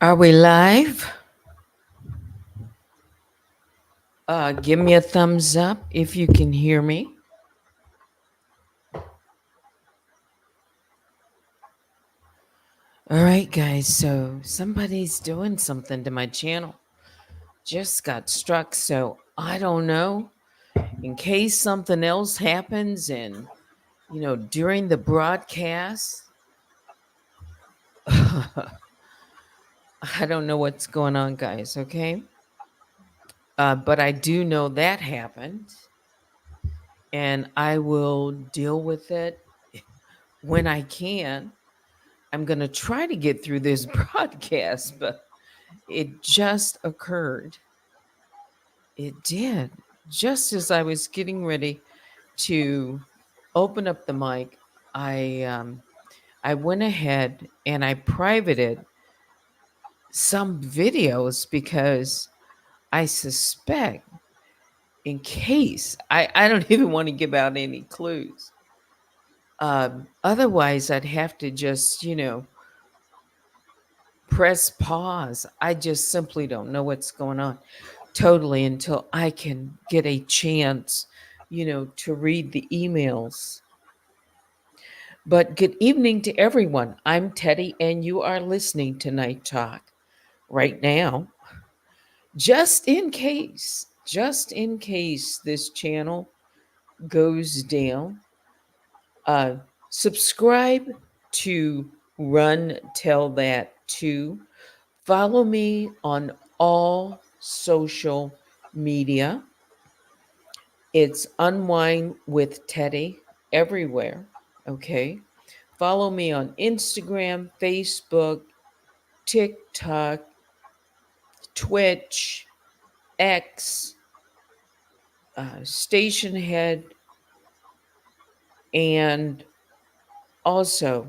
Are we live? Give me a thumbs up if you can hear me. All right, guys. So somebody's doing something to my channel. Just got struck. So I don't know. In case something else happens and, during the broadcast, I don't know what's going on, guys. Okay. But I do know that happened. And I will deal with it when I can. I'm going to try to get through this broadcast, but it just occurred. It did. Just as I was getting ready to open up the mic, I went ahead and I privated some videos because I suspect, in case, I don't even want to give out any clues. Otherwise, I'd have to just, press pause. I just simply don't know what's going on totally until I can get a chance, to read the emails. But good evening to everyone. I'm Teddy, and you are listening to Night Talk right now. Just in case this channel goes down, uh, subscribe to Run Tell That Too. Follow me on all social media. It's Unwind with Teddy everywhere. Okay. Follow me on Instagram, Facebook, TikTok, Twitch, X, Station Head, and also,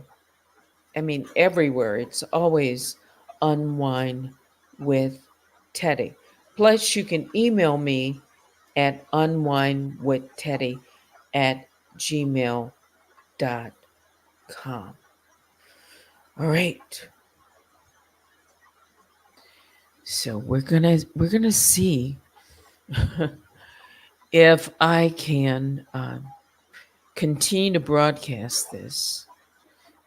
everywhere. It's always Unwind with Teddy. Plus, you can email me at unwindwithteddy at gmail.com. All right. So we're gonna see if I can continue to broadcast this.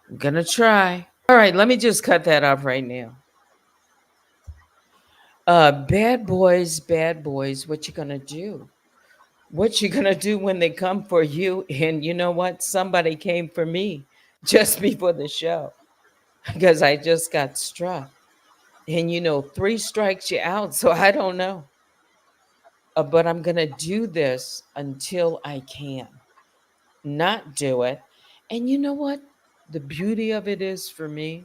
I'm gonna try. All right, let me just cut that off right now. Bad boys, what you gonna do? What you gonna do when they come for you? And you know what? Somebody came for me just before the show because I just got struck. And three strikes you out. So I don't know. But I'm gonna do this until I can not do it. And you know what? The beauty of it is for me,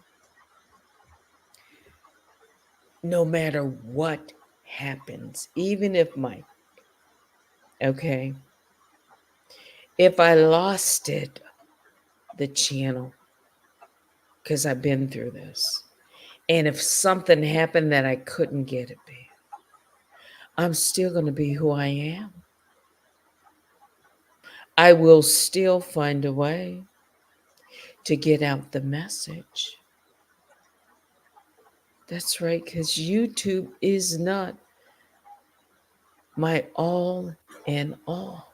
no matter what happens, even if okay, if I lost it, the channel, because I've been through this, and if something happened that I couldn't get it back, I'm still going to be who I am. I will still find a way to get out the message. That's right, because YouTube is not my all and all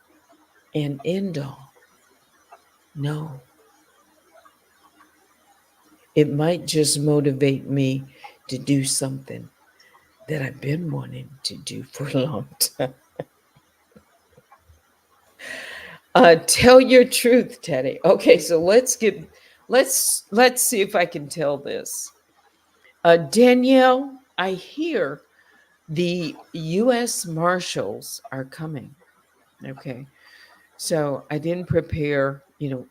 and end all. No. It might just motivate me to do something that I've been wanting to do for a long time. Tell your truth, Teddy. Okay, so let's see if I can tell this. Danielle, I hear the US Marshals are coming. Okay. So I didn't prepare,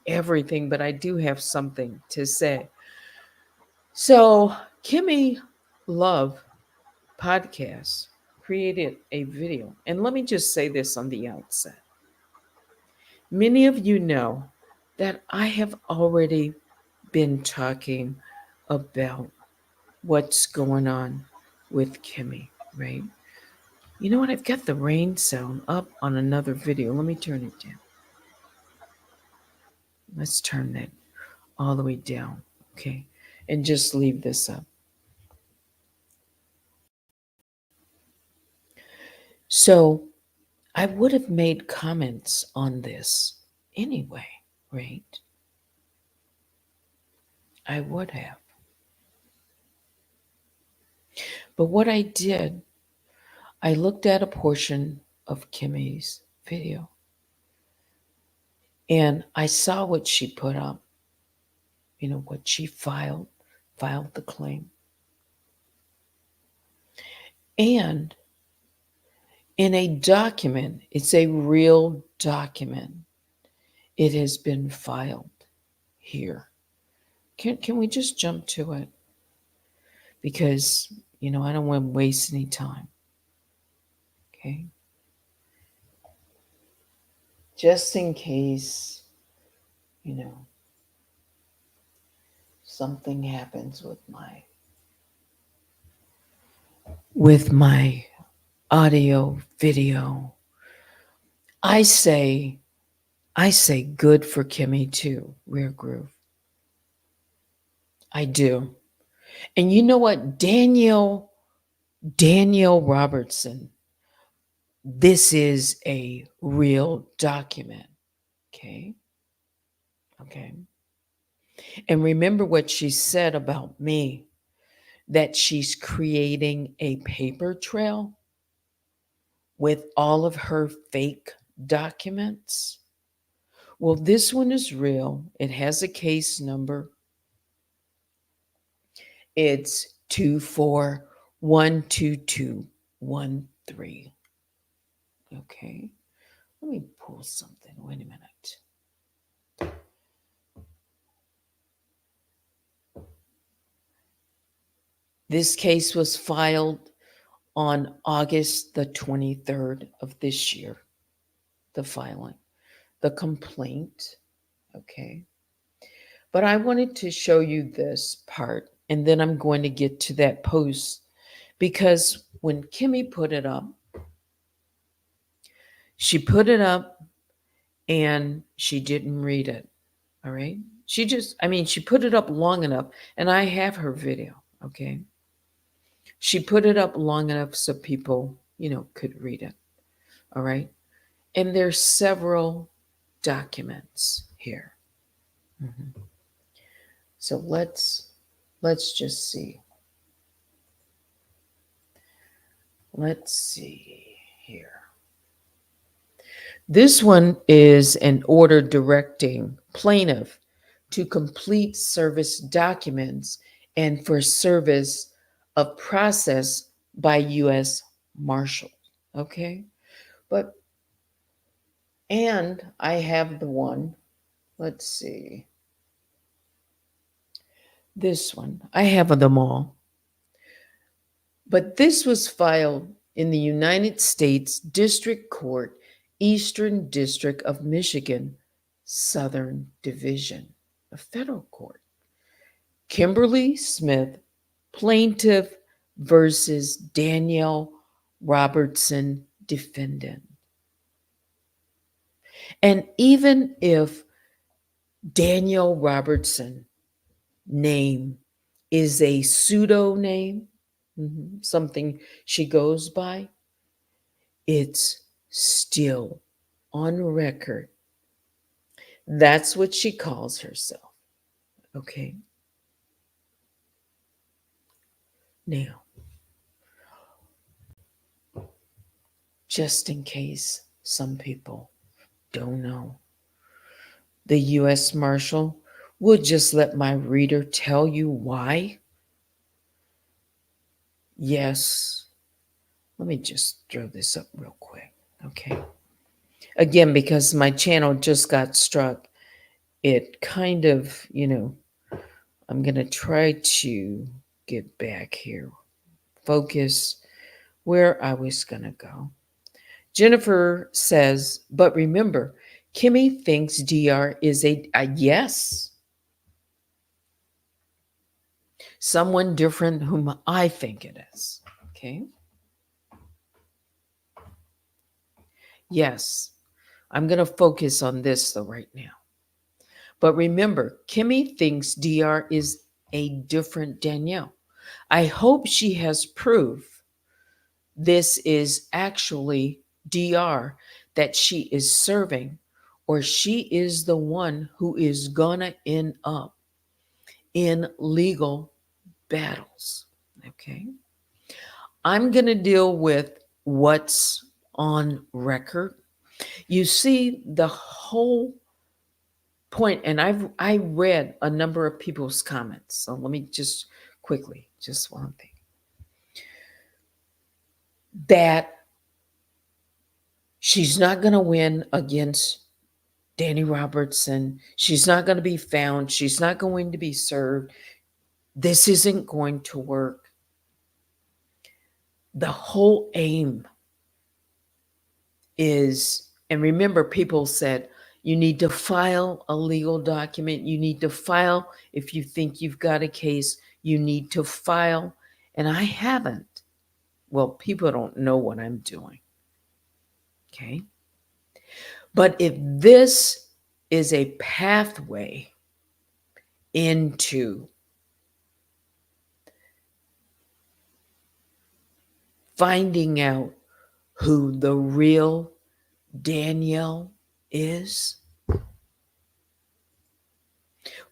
everything, but I do have something to say. So Kimmy Love Podcast created a video. And let me just say this on the outset. Many of you know that I have already been talking about what's going on with Kimmy, right? You know what? I've got the rain sound up on another video. Let me turn it down. Let's turn that all the way down, okay? And just leave this up. So I would have made comments on this anyway, right? I would have. But what I did, I looked at a portion of Kimmy's video and I saw what she put up, what she filed the claim. And in a document, it's a real document. It has been filed here. Can we just jump to it? Because, I don't want to waste any time. Okay. Just in case, something happens with my audio video. I say good for Kimmy too, Rare Groove. I do. And you know what? Danielle Robertson, this is a real document. Okay. Okay. And remember what she said about me, that she's creating a paper trail with all of her fake documents. Well, this one is real. It has a case number. It's 2412213. Okay. Let me pull something. Wait a minute. This case was filed on August the 23rd of this year. The filing, the complaint. Okay. But I wanted to show you this part, and then I'm going to get to that post, because when Kimmy put it up, she put it up and she didn't read it. All right. She put it up long enough, and I have her video. Okay. She put it up long enough so people, could read it. All right. And there's several documents here. Mm-hmm. So let's just see. Let's see here. This one is an order directing plaintiff to complete service documents and for service of process by US Marshals. Okay? And I have the one, let's see. This one, I have them all. But this was filed in the United States District Court, Eastern District of Michigan, Southern Division, a federal court. Kimberly Smith, plaintiff versus Danielle Robertson, defendant. And even if Danielle Robertson name is a pseudonym, something she goes by, it's still on record. That's what she calls herself. Okay. Now, just in case some people don't know, the US Marshal would just let my reader tell you why. Yes. Let me just throw this up real quick. Okay. Again, because my channel just got struck, it kind of, I'm going to try to get back here. Focus where I was going to go. Jennifer says, but remember, Kimmy thinks DR is a yes. Someone different whom I think it is. Okay. Yes. I'm going to focus on this though right now. But remember, Kimmy thinks DR is a different Danielle. I hope she has proof this is actually DR that she is serving, or she is the one who is gonna end up in legal battles. Okay. I'm gonna deal with what's on record. You see, the whole point, and I read a number of people's comments. So let me just quickly, just one thing. That she's not going to win against Danny Robertson. She's not going to be found. She's not going to be served. This isn't going to work. The whole aim is, and remember, people said, you need to file a legal document. You need to file if you think you've got a case. You need to file. And I haven't. Well, people don't know what I'm doing. Okay. But if this is a pathway into finding out who the real Danielle is,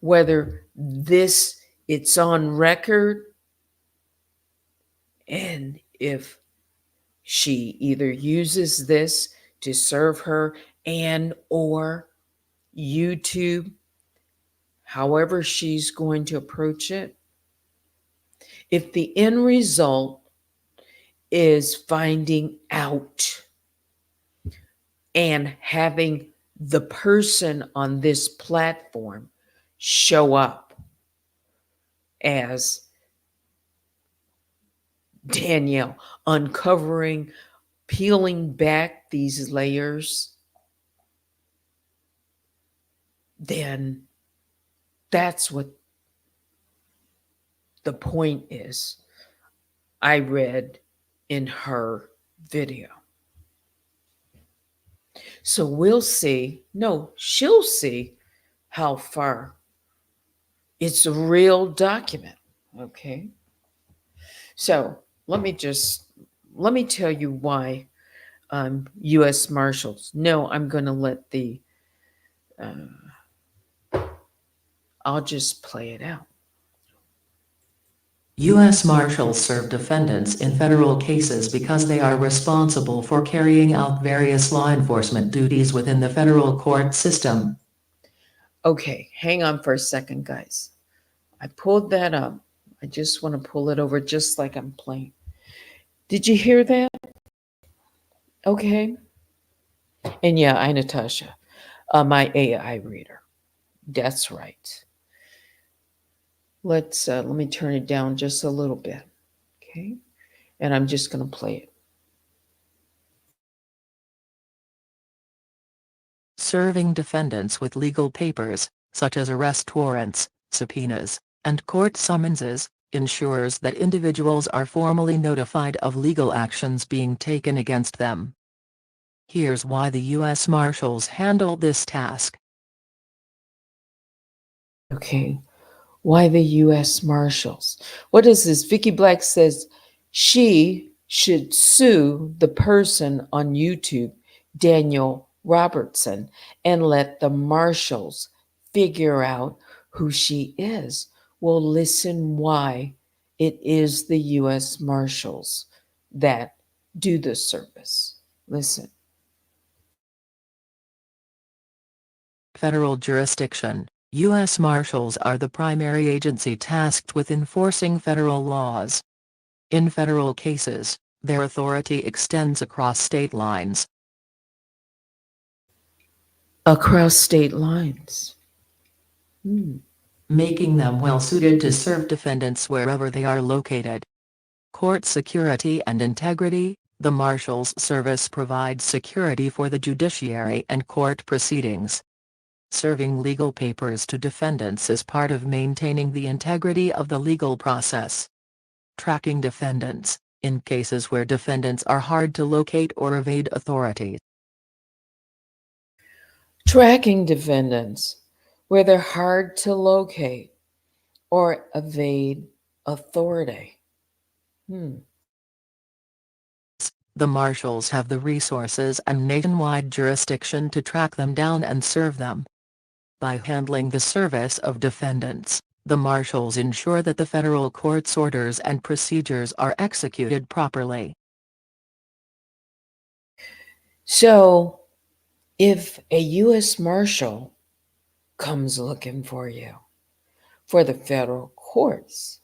whether this it's on record, and if she either uses this to serve her and or YouTube, however she's going to approach it, if the end result is finding out and having the person on this platform show up as Danielle, uncovering, peeling back these layers, then that's what the point is I read in her video. So we'll see. No, she'll see how far it's a real document. Okay. So let me tell you why US Marshals. No, I'm going to let I'll just play it out. U.S. Marshals serve defendants in federal cases because they are responsible for carrying out various law enforcement duties within the federal court system. Okay, hang on for a second, guys. I pulled that up. I just want to pull it over just like I'm playing. Did you hear that? Okay. And yeah, I, Natasha, my AI reader. That's right. Let me turn it down just a little bit. Okay. And I'm just going to play it. Serving defendants with legal papers, such as arrest warrants, subpoenas, and court summonses, ensures that individuals are formally notified of legal actions being taken against them. Here's why the U.S. Marshals handle this task. Okay. Why the U.S. Marshals? What is this? Vicky Black says she should sue the person on YouTube, Daniel Robertson, and let the Marshals figure out who she is. Well, listen why it is the U.S. Marshals that do this service. Listen. Federal jurisdiction. U.S. Marshals are the primary agency tasked with enforcing federal laws. In federal cases, their authority extends across state lines. Across state lines. Making them well-suited to serve defendants wherever they are located. Court security and integrity. The Marshals Service provides security for the judiciary and court proceedings. Serving legal papers to defendants is part of maintaining the integrity of the legal process. Tracking defendants, in cases where defendants are hard to locate or evade authority. Tracking defendants where they're hard to locate or evade authority. the Marshals have the resources and nationwide jurisdiction to track them down and serve them. By handling the service of defendants, the Marshals ensure that the federal court's orders and procedures are executed properly. So, if a U.S. Marshal comes looking for you for the federal courts,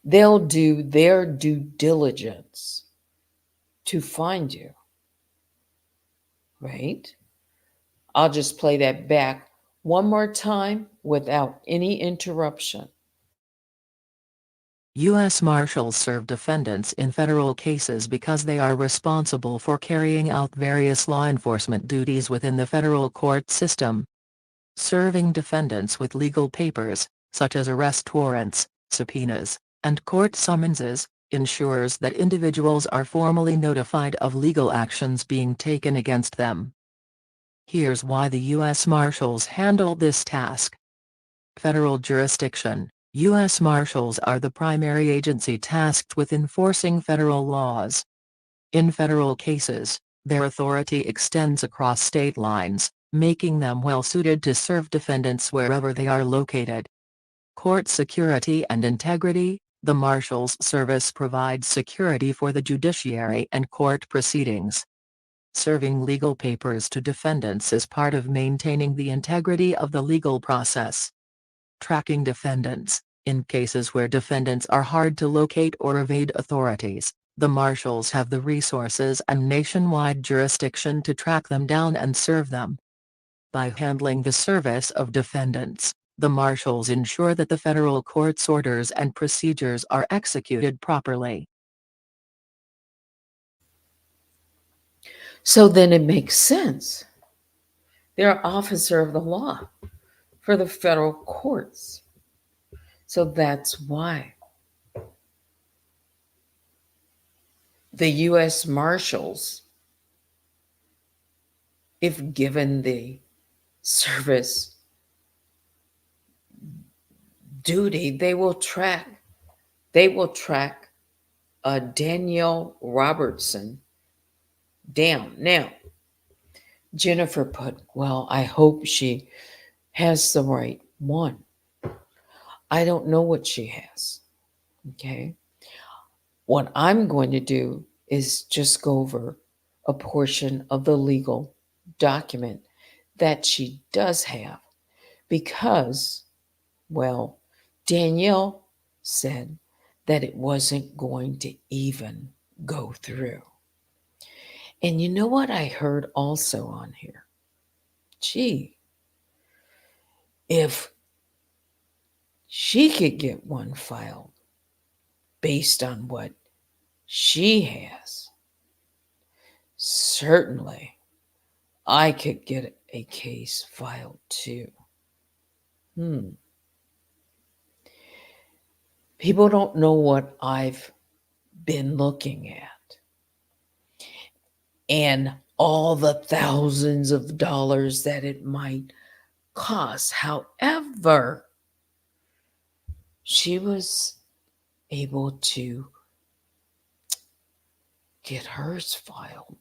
they'll do their due diligence to find you, right? I'll just play that back one more time without any interruption. U.S. Marshals serve defendants in federal cases because they are responsible for carrying out various law enforcement duties within the federal court system. Serving defendants with legal papers, such as arrest warrants, subpoenas, and court summonses, ensures that individuals are formally notified of legal actions being taken against them. Here's why the U.S. Marshals handle this task. Federal jurisdiction: U.S. Marshals are the primary agency tasked with enforcing federal laws. In federal cases, their authority extends across state lines, making them well-suited to serve defendants wherever they are located. Court security and integrity: the Marshals Service provides security for the judiciary and court proceedings. Serving legal papers to defendants is part of maintaining the integrity of the legal process. Tracking defendants: in cases where defendants are hard to locate or evade authorities, the Marshals have the resources and nationwide jurisdiction to track them down and serve them. By handling the service of defendants, the Marshals ensure that the federal court's orders and procedures are executed properly. So then it makes sense. They're an officer of the law for the federal courts. So that's why the U.S. Marshals, if given the service duty, they will track Danielle Robertson down. Now, Jennifer put, well, I hope she has the right one. I don't know what she has. Okay. What I'm going to do is just go over a portion of the legal document that she does have because, well, Danielle said that it wasn't going to even go through. And you know what I heard also on here? Gee, if she could get one filed based on what she has, certainly I could get a case filed too. People don't know what I've been looking at and all the thousands of dollars that it might cost. However, she was able to get hers filed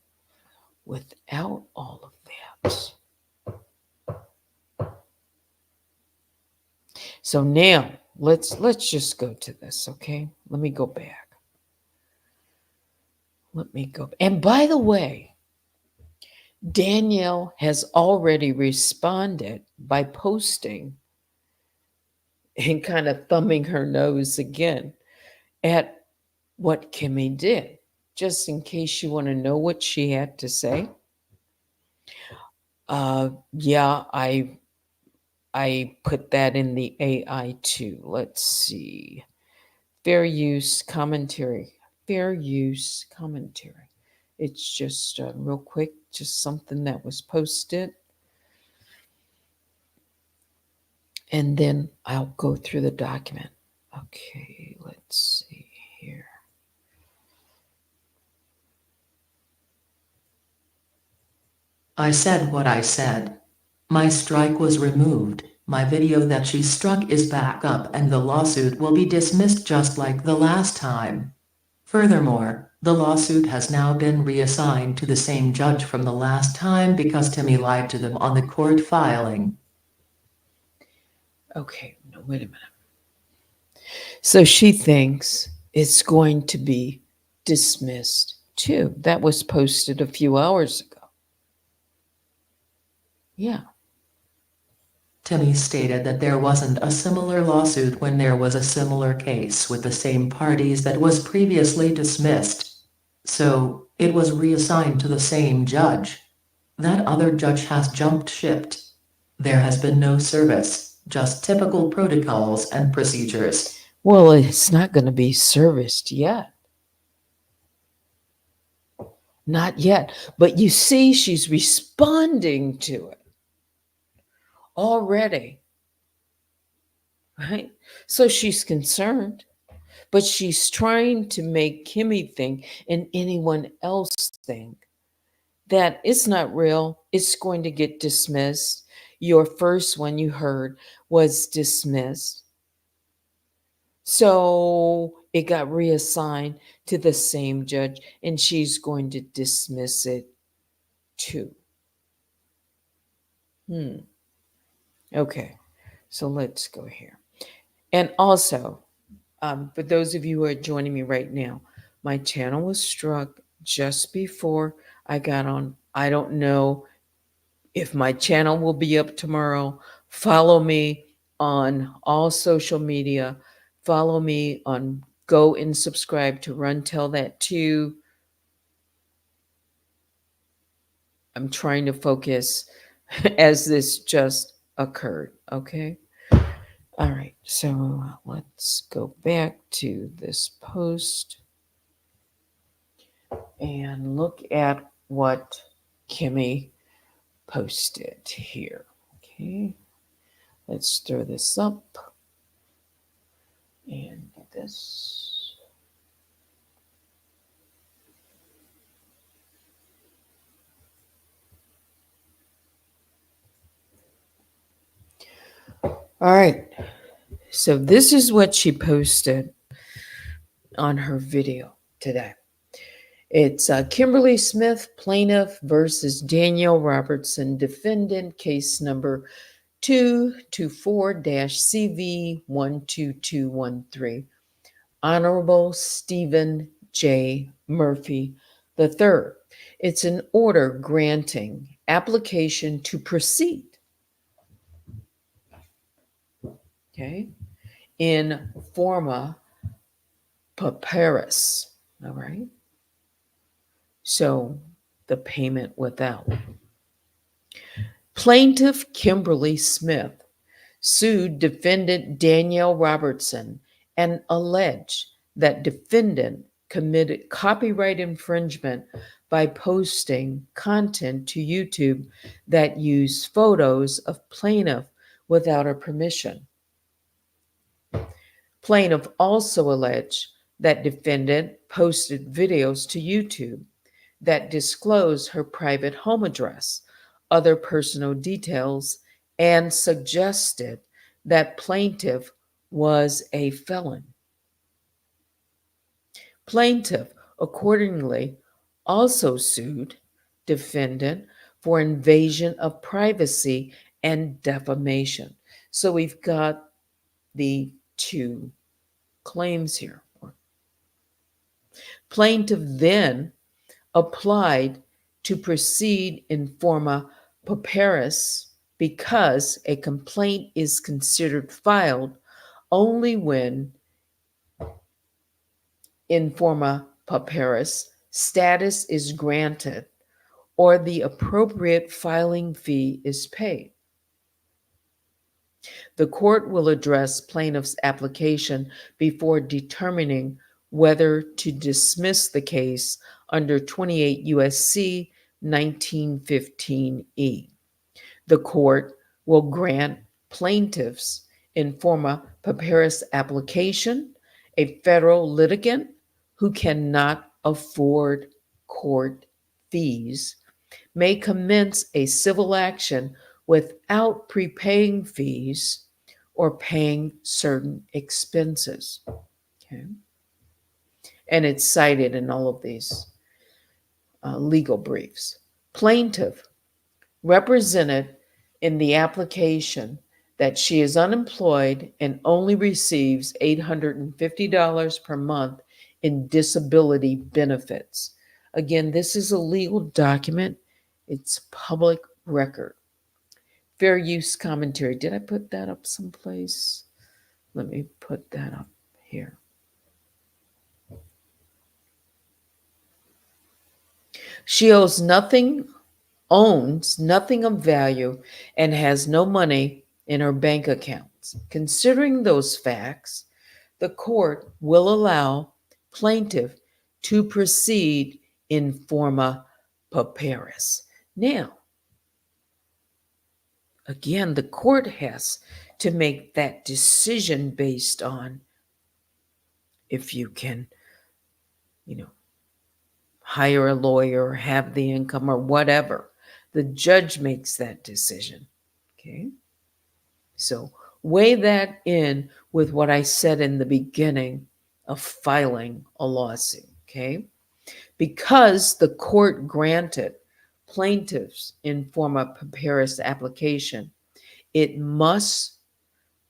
without all of that. So now let's just go to this, okay? Let me go back. And by the way, Danielle has already responded by posting and kind of thumbing her nose again at what Kimmy did, just in case you want to know what she had to say. Yeah, I put that in the AI too. Let's see. Fair use commentary. Fair use commentary. It's just real quick, just something that was posted. And then I'll go through the document. Okay, let's see here. I said what I said. My strike was removed, my video that she struck is back up and the lawsuit will be dismissed just like the last time. Furthermore, The lawsuit has now been reassigned to the same judge from the last time because Timmy lied to them on the court filing. Okay, no, wait a minute. So she thinks it's going to be dismissed too. That was posted a few hours ago. Yeah. Timmy stated that there wasn't a similar lawsuit when there was a similar case with the same parties that was previously dismissed. So, it was reassigned to the same judge. That other judge has jumped ship. There has been no service, just typical protocols and procedures. Well, it's not going to be serviced yet. Not yet. But you see, she's responding to it already. Right? So she's concerned, but she's trying to make Kimmy think and anyone else think that it's not real. It's going to get dismissed. Your first one you heard was dismissed. So it got reassigned to the same judge, and she's going to dismiss it too. Okay, so let's go here. And also, for those of you who are joining me right now, my channel was struck just before I got on. I don't know if my channel will be up tomorrow. Follow me on all social media. Follow me on Go and subscribe to Run Tell That Too. I'm trying to focus as this just occurred. Okay. All right. So let's go back to this post and look at what Kimmy posted here. Okay. Let's throw this up and do this. All right. So this is what she posted on her video today. It's Kimberly Smith, plaintiff versus Danielle Robertson, defendant, case number 224-CV12213. Honorable Stephen J. Murphy III. It's an order granting application to proceed. Okay. In forma pauperis. All right. So the payment without. Plaintiff Kimberly Smith sued defendant Danielle Robertson and alleged that defendant committed copyright infringement by posting content to YouTube that used photos of plaintiff without her permission. Plaintiff also alleged that defendant posted videos to YouTube that disclose her private home address, other personal details, and suggested that plaintiff was a felon. Plaintiff accordingly also sued defendant for invasion of privacy and defamation. So we've got the two claims here. Plaintiff then applied to proceed in forma pauperis because a complaint is considered filed only when in forma pauperis status is granted or the appropriate filing fee is paid. The court will address plaintiff's application before determining whether to dismiss the case under 28 U.S.C. 1915E. The court will grant plaintiffs in forma pauperis application. A federal litigant who cannot afford court fees may commence a civil action without prepaying fees or paying certain expenses. Okay. And it's cited in all of these legal briefs. Plaintiff represented in the application that she is unemployed and only receives $850 per month in disability benefits. Again, this is a legal document, it's public record. Fair use commentary. Did I put that up someplace? Let me put that up here. She owns nothing of value, and has no money in her bank accounts. Considering those facts, the court will allow plaintiff to proceed in forma pauperis. Now, again, the court has to make that decision based on if you can, hire a lawyer or have the income or whatever. The judge makes that decision. Okay? So weigh that in with what I said in the beginning of filing a lawsuit. Okay? Because the court granted plaintiffs in forma pauperis application, it must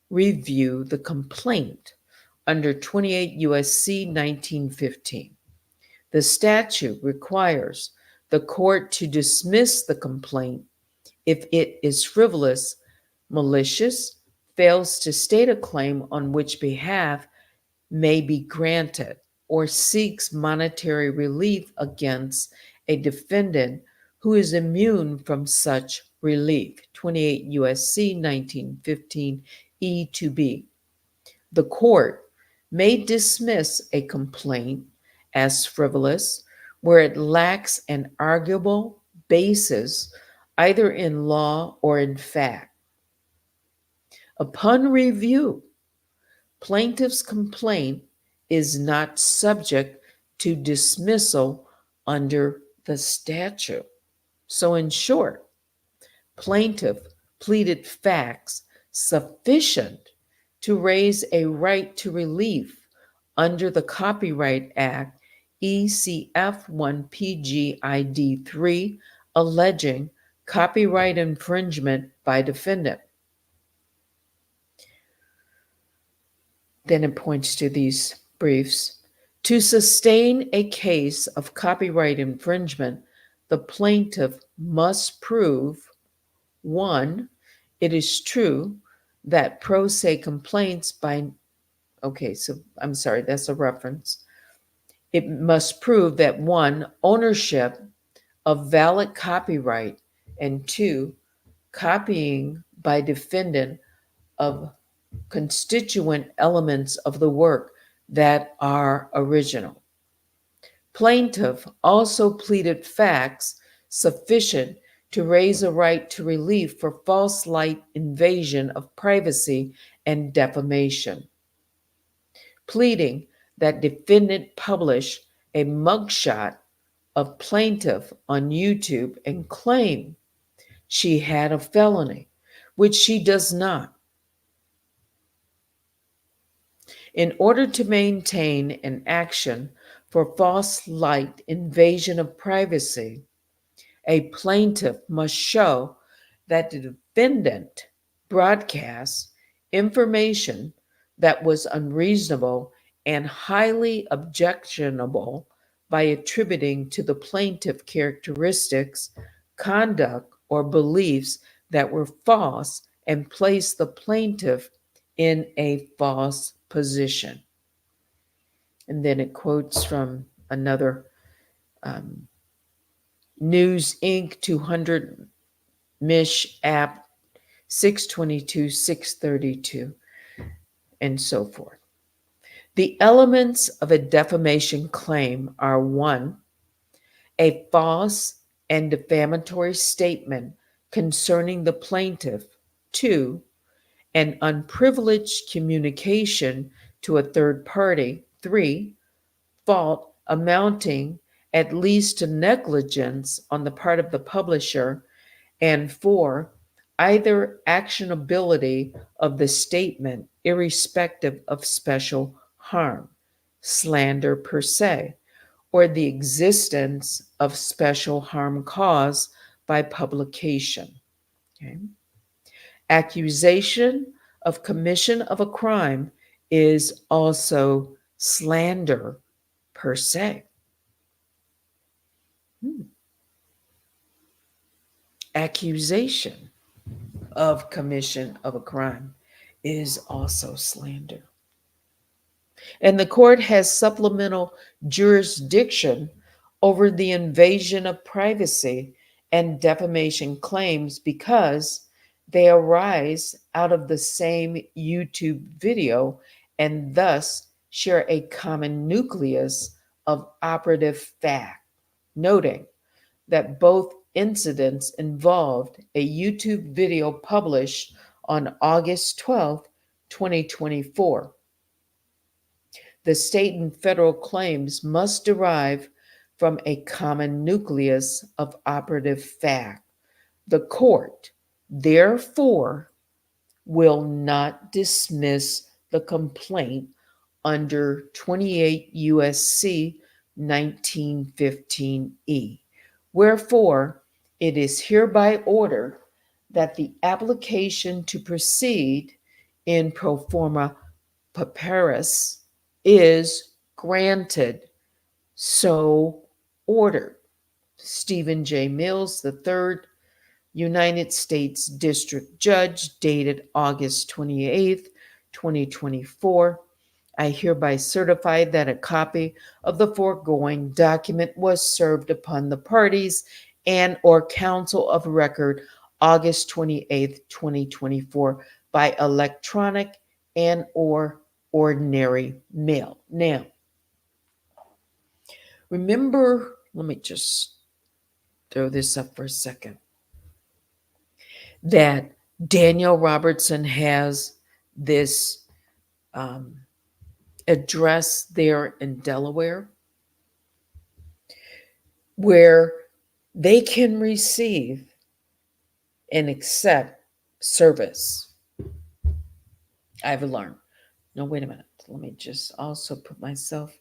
review the complaint under 28 USC 1915. The statute requires the court to dismiss the complaint if it is frivolous, malicious, fails to state a claim on which behalf may be granted, or seeks monetary relief against a defendant who is immune from such relief. 28 USC 1915 E to B. The court may dismiss a complaint as frivolous where it lacks an arguable basis either in law or in fact. Upon review, plaintiff's complaint is not subject to dismissal under the statute. So, in short, plaintiff pleaded facts sufficient to raise a right to relief under the Copyright Act ECF 1 PGID 3, alleging copyright infringement by defendant. Then it points to these briefs. To sustain a case of copyright infringement, the plaintiff must prove 1, it is true that pro se complaints by, that's a reference. It must prove that 1, ownership of valid copyright, and 2, copying by defendant of constituent elements of the work that are original. Plaintiff also pleaded facts sufficient to raise a right to relief for false light invasion of privacy and defamation. Pleading that defendant publish a mugshot of plaintiff on YouTube and claim she had a felony, which she does not. In order to maintain an action for false light invasion of privacy, a plaintiff must show that the defendant broadcasts information that was unreasonable and highly objectionable by attributing to the plaintiff characteristics, conduct, or beliefs that were false and place the plaintiff in a false position. And then it quotes from another News Inc. 200 Mish App 622, 632, and so forth. The elements of a defamation claim are 1, a false and defamatory statement concerning the plaintiff, 2, an unprivileged communication to a third party, 3, fault amounting at least to negligence on the part of the publisher, and 4, either actionability of the statement irrespective of special harm. slander per se, or the existence of special harm caused by publication. Okay? Accusation of commission of a crime is also slander per se. Accusation of commission of a crime is also slander. And the court has supplemental jurisdiction over the invasion of privacy and defamation claims because they arise out of the same YouTube video and thus share a common nucleus of operative fact, noting that both incidents involved a YouTube video published on August 12th, 2024. The state and federal claims must derive from a common nucleus of operative fact. The court, therefore, will not dismiss the complaint under 28 USC 1915E. Wherefore, it is hereby ordered that the application to proceed in pro forma pauperis is granted. So ordered. Stephen J. Mills III, United States District Judge, dated August 28th, 2024. I hereby certify that a copy of the foregoing document was served upon the parties and or counsel of record August 28th, 2024 by electronic and or ordinary mail. Now, remember, let me just throw this up for a second, that Daniel Robertson has this address there in Delaware where they can receive and accept service. I've learned. No, wait a minute. Let me just also put myself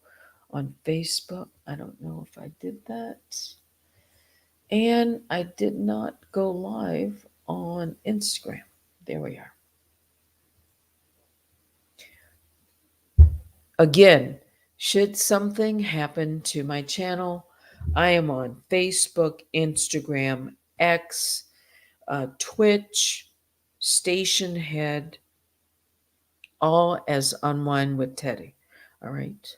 on Facebook. I don't know if I did that. And I did not go live on Instagram. There we are. Again, should something happen to my channel, I am on Facebook, Instagram, X, Twitch, Station Head, all as Unwine with Teddy. All right.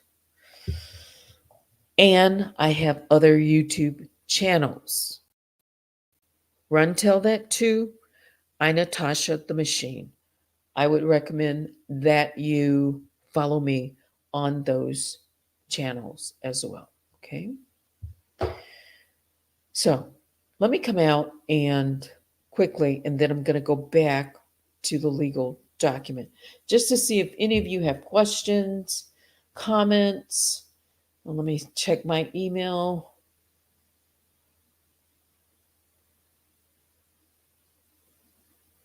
And I have other YouTube channels. Run Tell That Too, I Natasha the Machine. I would recommend that you follow me on those channels as well. Okay. So let me come out and quickly, and then I'm going to go back to the legal document just to see if any of you have questions, comments. Well, let me check my email.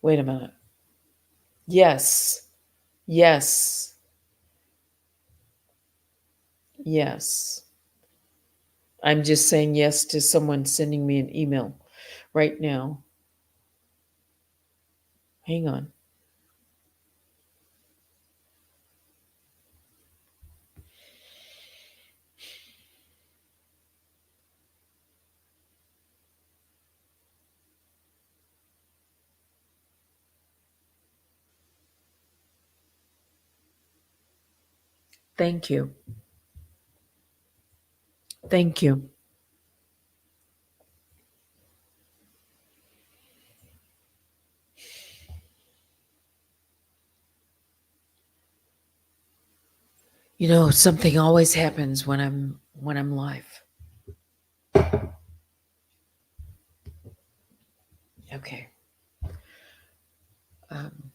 Wait a minute. Yes. Yes. Yes. I'm just saying yes to someone sending me an email right now. Hang on. Thank you. Thank you. You know, something always happens when I'm live. Okay. Um,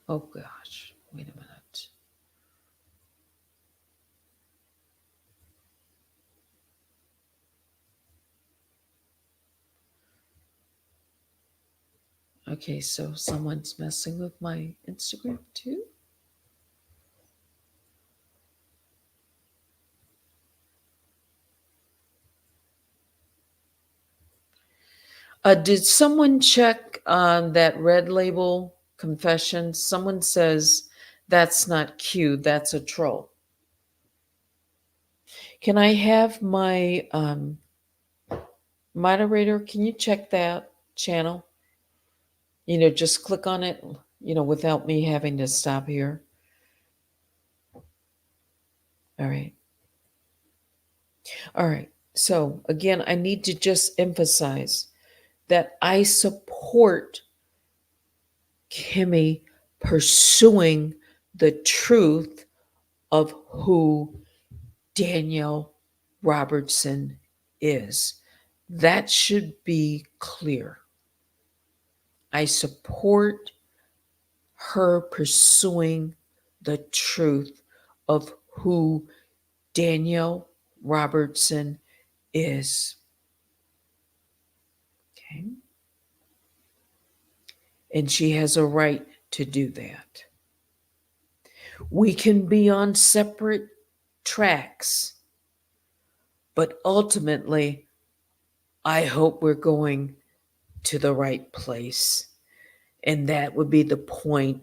oh gosh, wait a minute. Okay, so someone's messing with my Instagram too. Did someone check that red label confession? Someone says that's not Q, that's a troll. Can I have my moderator? Can you check that channel? Just click on it, without me having to stop here. All right. All right. So, again, I need to just emphasize that I support Kimmy pursuing the truth of who Danielle Robertson is. That should be clear. I support her pursuing the truth of who Danielle Robertson is. Okay. And she has a right to do that. We can be on separate tracks, but ultimately, I hope we're going to the right place. And that would be the point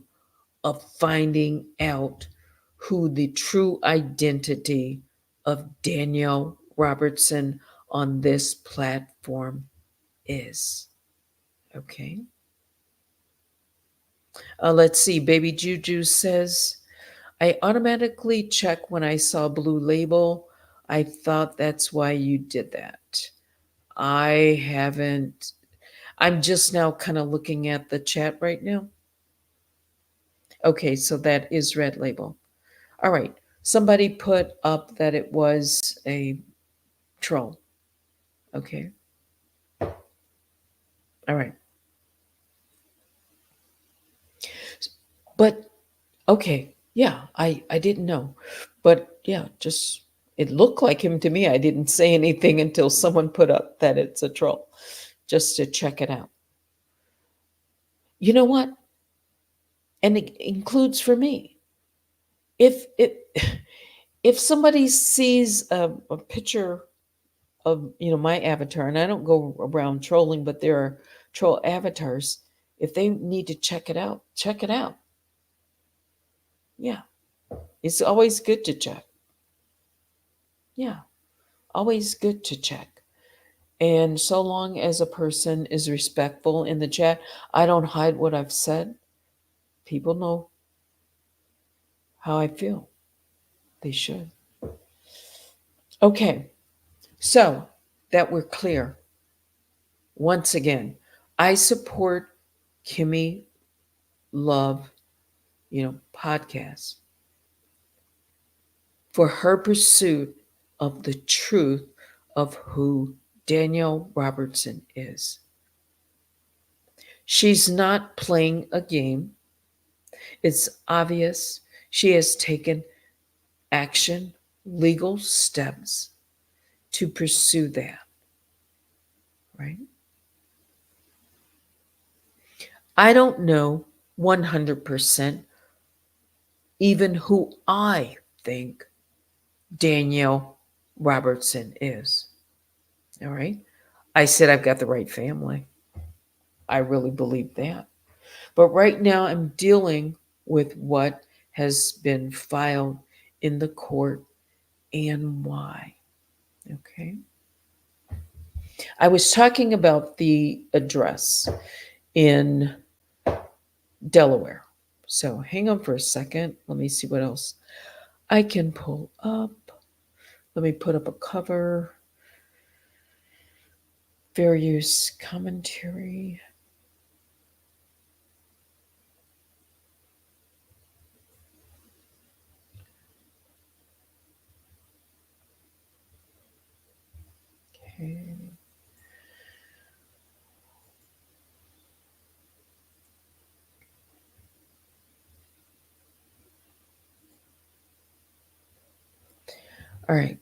of finding out who the true identity of Danielle Robertson on this platform is. Okay. Let's see. Baby Juju says, I automatically check when I saw blue label. I thought that's why you did that. I haven't. I'm just now kind of looking at the chat right now. Okay, so that is red label. All right. Somebody put up that it was a troll. Okay. All right. But okay. Yeah, I didn't know. But yeah, just it looked like him to me. I didn't say anything until someone put up that it's a troll just to check it out. You know what? And it includes for me. If it if somebody sees a picture of my avatar, and I don't go around trolling, but there are troll avatars. If they need to check it out, check it out. Yeah, it's always good to check. Yeah, always good to check. And so long as a person is respectful in the chat, I don't hide what I've said. People know how I feel. They should. Okay, so that we're clear. Once again, I support Kimmy Love, podcast for her pursuit of the truth of who Danielle Robertson is. She's not playing a game. It's obvious she has taken action, legal steps to pursue that, right? I don't know 100% even who I think Danielle Robertson is. All right. I said I've got the right family. I really believe that. But right now I'm dealing with what has been filed in the court and why. Okay. I was talking about the address in Delaware. So hang on for a second. Let me see what else I can pull up. Let me put up a cover. Fair use commentary. Okay. All right.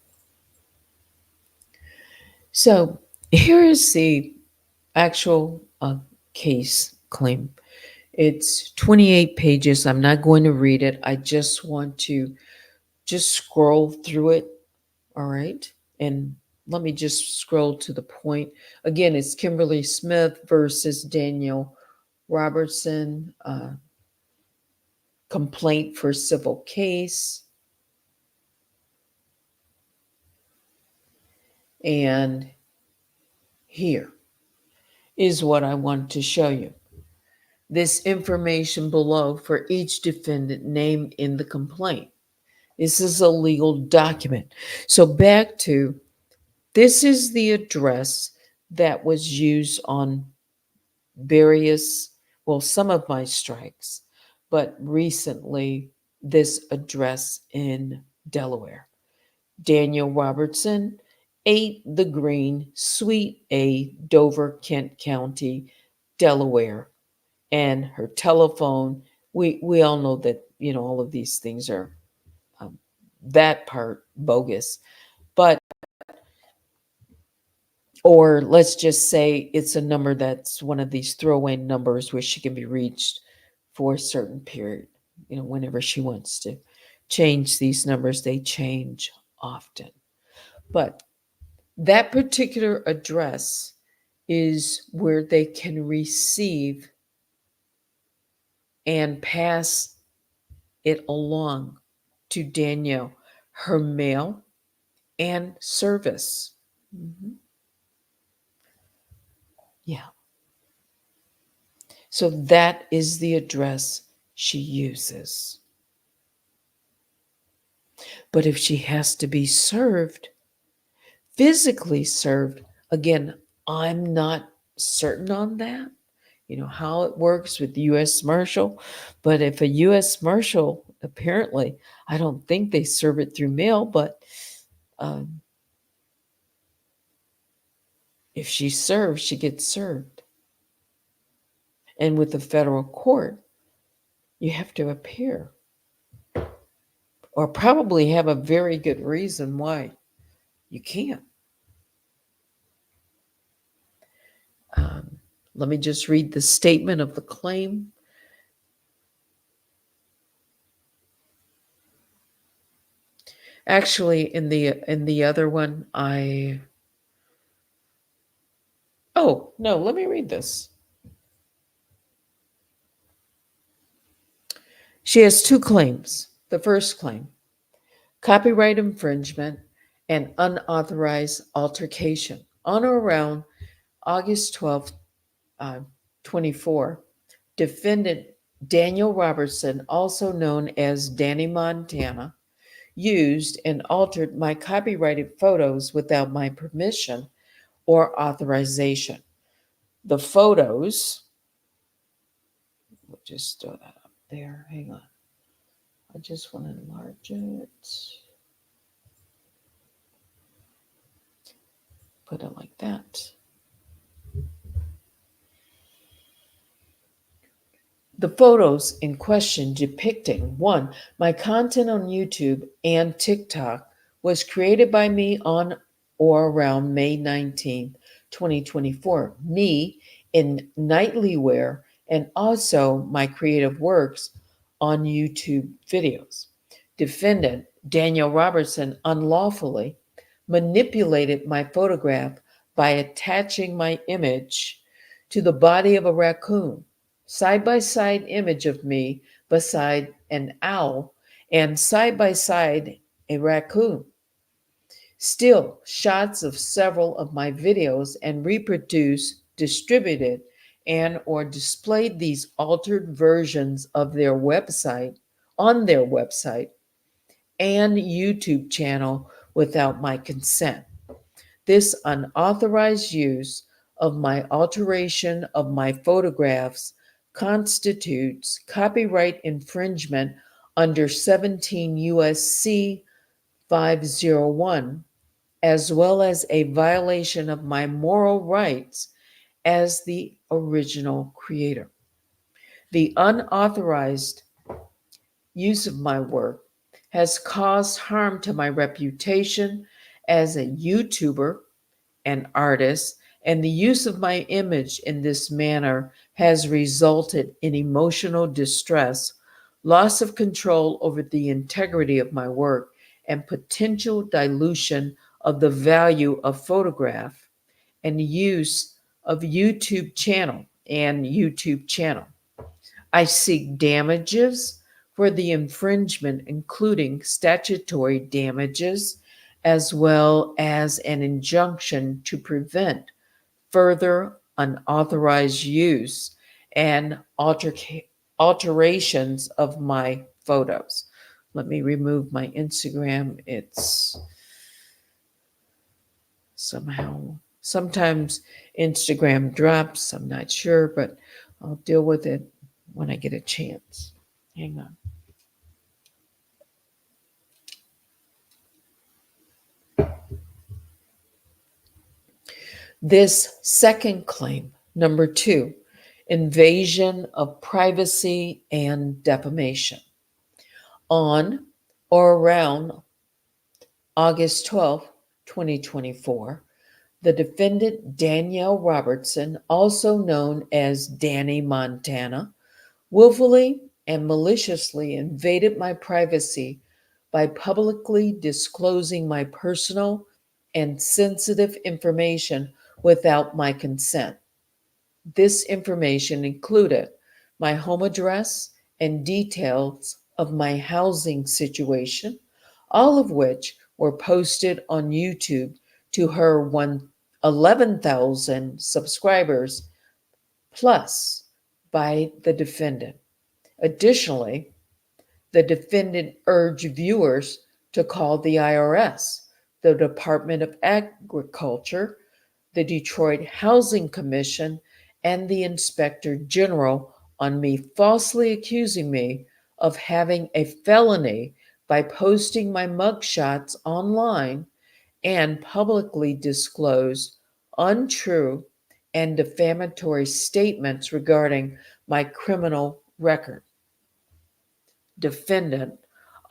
So here is the actual case claim. It's 28 pages. I'm not going to read it. I just want to just scroll through it. All right. And let me just scroll to the point. Again, it's Kimberly Smith versus Daniel Robertson, complaint for civil case. And here is what I want to show you. This information below for each defendant named in the complaint. This is a legal document. So back to, this is the address that was used on various, well, some of my strikes, but recently this address in Delaware. Daniel Robertson, 8 The Green, Suite A, Dover, Kent County, Delaware. And her telephone, we all know that, all of these things are um, that part bogus. But, or let's just say it's a number that's one of these throwaway numbers where she can be reached for a certain period, whenever she wants to change these numbers, they change often. But that particular address is where they can receive and pass it along to Danielle, her mail and service. Mhm. Yeah. So that is the address she uses. But if she has to be served, physically served, again, I'm not certain on that, how it works with US Marshal. But if a US Marshal, apparently, I don't think they serve it through mail, but um, if she serves, she gets served. And with the federal court, you have to appear or probably have a very good reason why you can't. Um, Let me just read the statement of the claim. Actually, in the other one, oh no, let me read this. She has 2 claims. The first claim, copyright infringement and unauthorized altercation on or around August 12th, 24. Defendant Daniel Robertson, also known as Danny Montana, used and altered my copyrighted photos without my permission or authorization. The photos, we'll just throw that up there. Hang on. I just want to enlarge it. Put it like that. The photos in question depicting 1, my content on YouTube and TikTok was created by me on or around May 19, 2024. Me in nightly wear and also my creative works on YouTube videos. Defendant Daniel Robertson unlawfully manipulated my photograph by attaching my image to the body of a raccoon, side by side image of me beside an owl, and side by side a raccoon. Still, shots of several of my videos and reproduced, distributed, and or displayed these altered versions of their website on their website and YouTube channel without my consent. This unauthorized use of my alteration of my photographs constitutes copyright infringement under 17 USC 501, as well as a violation of my moral rights as the original creator. The unauthorized use of my work has caused harm to my reputation as a YouTuber, an artist, and the use of my image in this manner has resulted in emotional distress, loss of control over the integrity of my work, and potential dilution of the value of photograph and use of YouTube channel. I seek damages for the infringement, including statutory damages, as well as an injunction to prevent further unauthorized use and alterations of my photos. Let me remove my Instagram. It's sometimes Instagram drops. I'm not sure, but I'll deal with it when I get a chance. Hang on. This second claim, number 2, invasion of privacy and defamation. On or around August 12, 2024, the defendant Danielle Robertson, also known as Danny Montana, willfully and maliciously invaded my privacy by publicly disclosing my personal and sensitive information without my consent. This information included my home address and details of my housing situation, all of which were posted on YouTube to her 11,000 subscribers plus by the defendant. Additionally, the defendant urged viewers to call the IRS, the Department of Agriculture, the Detroit Housing Commission, and the Inspector General on me falsely accusing me of having a felony by posting my mugshots online and publicly disclose untrue and defamatory statements regarding my criminal record. Defendant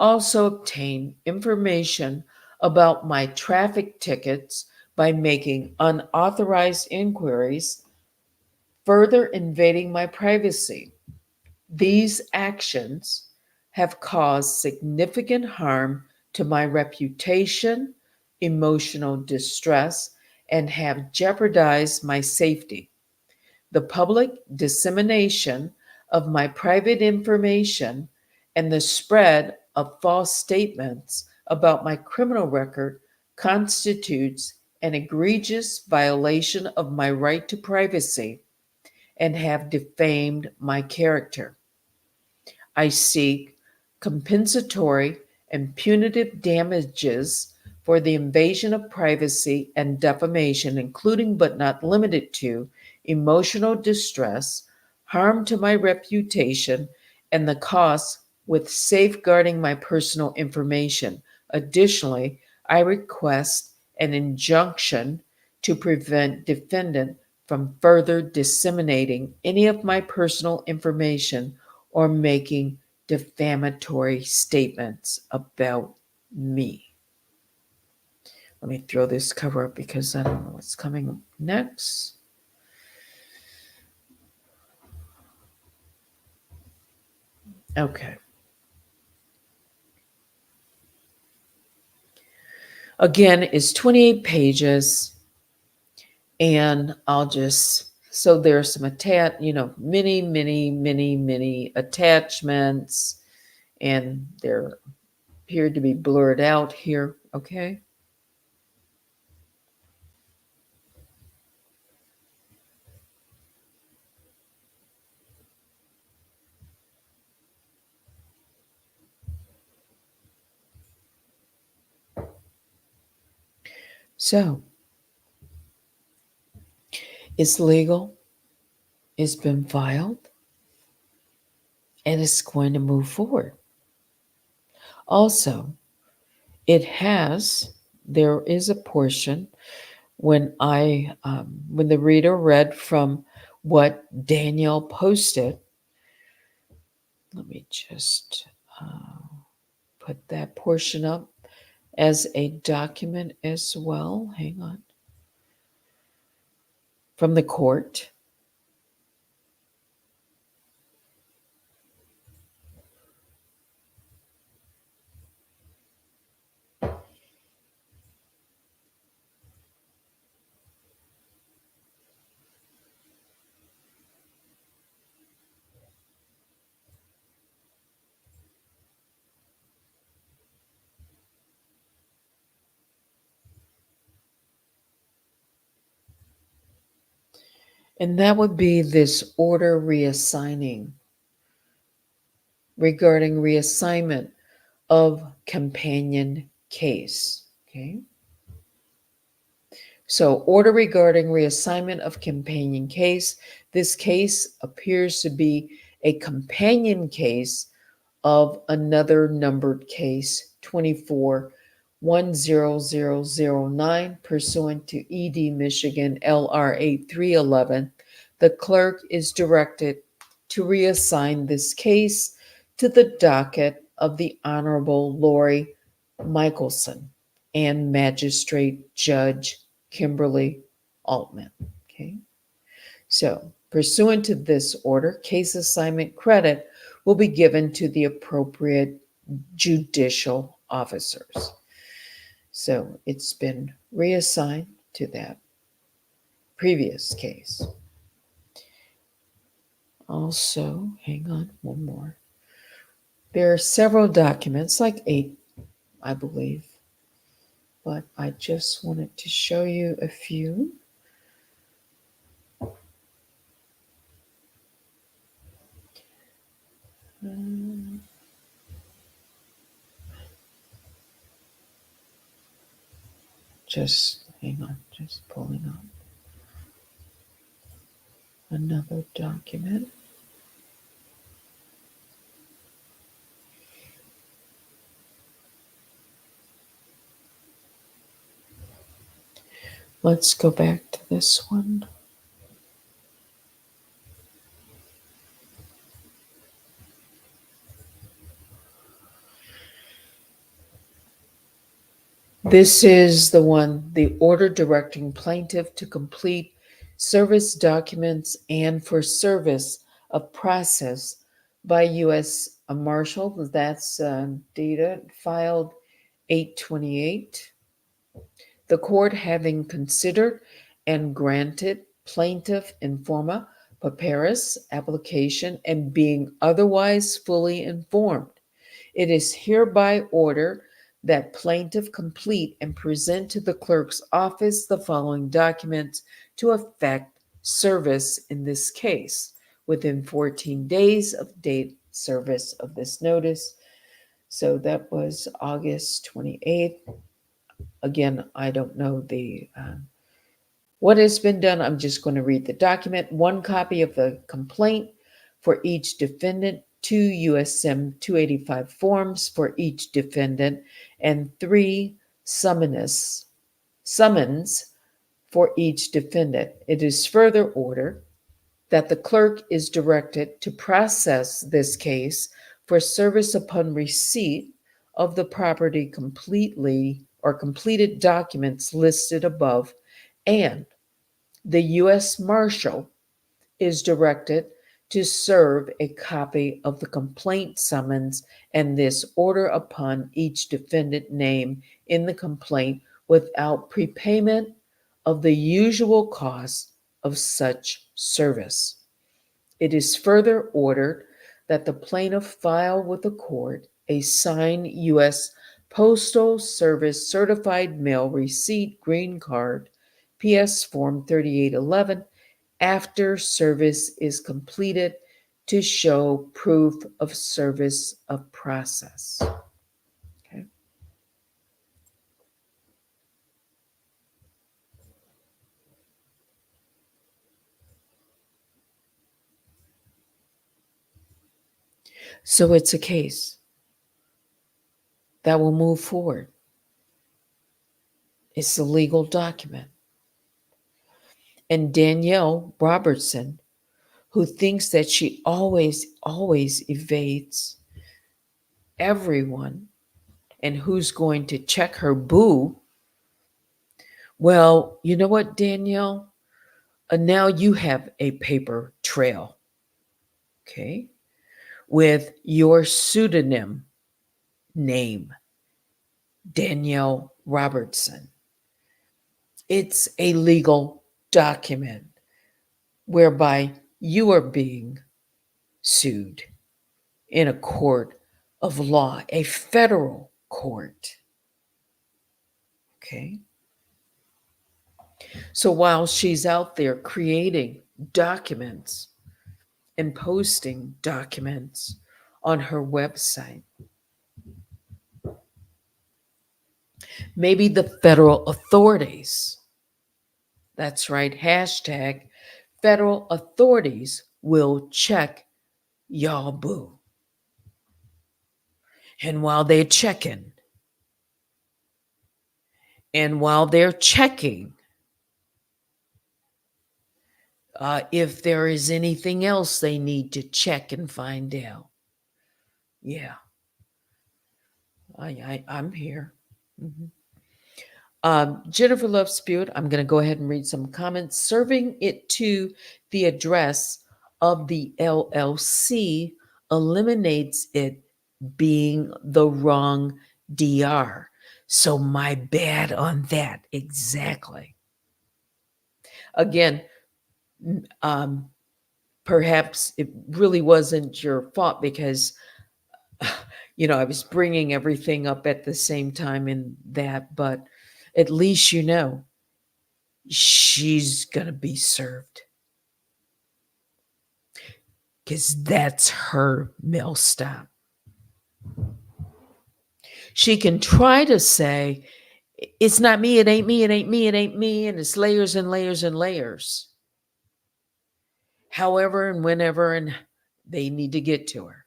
also obtained information about my traffic tickets by making unauthorized inquiries, further invading my privacy. These actions have caused significant harm to my reputation, emotional distress, and have jeopardized my safety. The public dissemination of my private information and the spread of false statements about my criminal record constitutes an egregious violation of my right to privacy and have defamed my character. I seek compensatory and punitive damages for the invasion of privacy and defamation, including but not limited to emotional distress, harm to my reputation, and the costs with safeguarding my personal information. Additionally, I request an injunction to prevent defendant from further disseminating any of my personal information or making defamatory statements about me. Let me throw this cover up because I don't know what's coming next. Okay. Again, it's 28 pages, and so there's some many attachments, and they're appeared to be blurred out here. Okay. So it's legal, it's been filed, and it's going to move forward. Also, there is a portion when when the reader read from what Danielle posted. Let me just put that portion up as a document as well. Hang on. from the court. And that would be this order reassigning regarding reassignment of companion case. Okay. So, order regarding reassignment of companion case. This case appears to be a companion case of another numbered case 24-10009 pursuant to ED Michigan LR 8311. The clerk is directed to reassign this case to the docket of the Honorable Lori Michelson and Magistrate Judge Kimberly Altman. Okay. So, pursuant to this order, case assignment credit will be given to the appropriate judicial officers. So, it's been reassigned to that previous case. Also, hang on, one more. There are several documents, like 8, I believe, but I just wanted to show you a few. Just hang on, just pulling up another document. Let's go back to this one. This is the one, the order directing plaintiff to complete service documents and for service of process by US Marshal. That's data filed 8/28. The court having considered and granted plaintiff in forma pauperis application and being otherwise fully informed, it is hereby ordered that plaintiff complete and present to the clerk's office the following documents to effect service in this case within 14 days of date service of this notice. So that was August 28th. Again, I don't know what has been done. I'm just going to read the document. 1 copy of the complaint for each defendant, 2 USM 285 forms for each defendant, and 3 summons for each defendant. It is further ordered that the clerk is directed to process this case for service upon receipt of the property completely or completed documents listed above, and the U.S. Marshal is directed to serve a copy of the complaint summons and this order upon each defendant name in the complaint without prepayment of the usual cost of such service. It is further ordered that the plaintiff file with the court a signed U.S. Postal Service certified mail receipt green card, PS Form 3811, after service is completed to show proof of service of process. Okay. So it's a case that will move forward. It's a legal document. And Danielle Robertson, who thinks that she always evades everyone and who's going to check her boo. Well, you know what, Danielle? Now you have a paper trail, okay, with your pseudonym name, Danielle Robertson. It's a legal document whereby you are being sued in a court of law, a federal court. Okay. So while she's out there creating documents and posting documents on her website, maybe the federal authorities, that's right, hashtag federal authorities will check y'all boo. And while they're checking, if there is anything else they need to check and find out, yeah, I'm here. Jennifer Love Spewed, I'm going to go ahead and read some comments. Serving it to the address of the LLC eliminates it being the wrong DR. So my bad on that. Exactly. Again, perhaps it really wasn't your fault because, I was bringing everything up at the same time in that, but at least she's going to be served because that's her mail stop. She can try to say, it's not me, it ain't me, it ain't me, it ain't me, and it's layers and layers and layers. However and whenever and they need to get to her.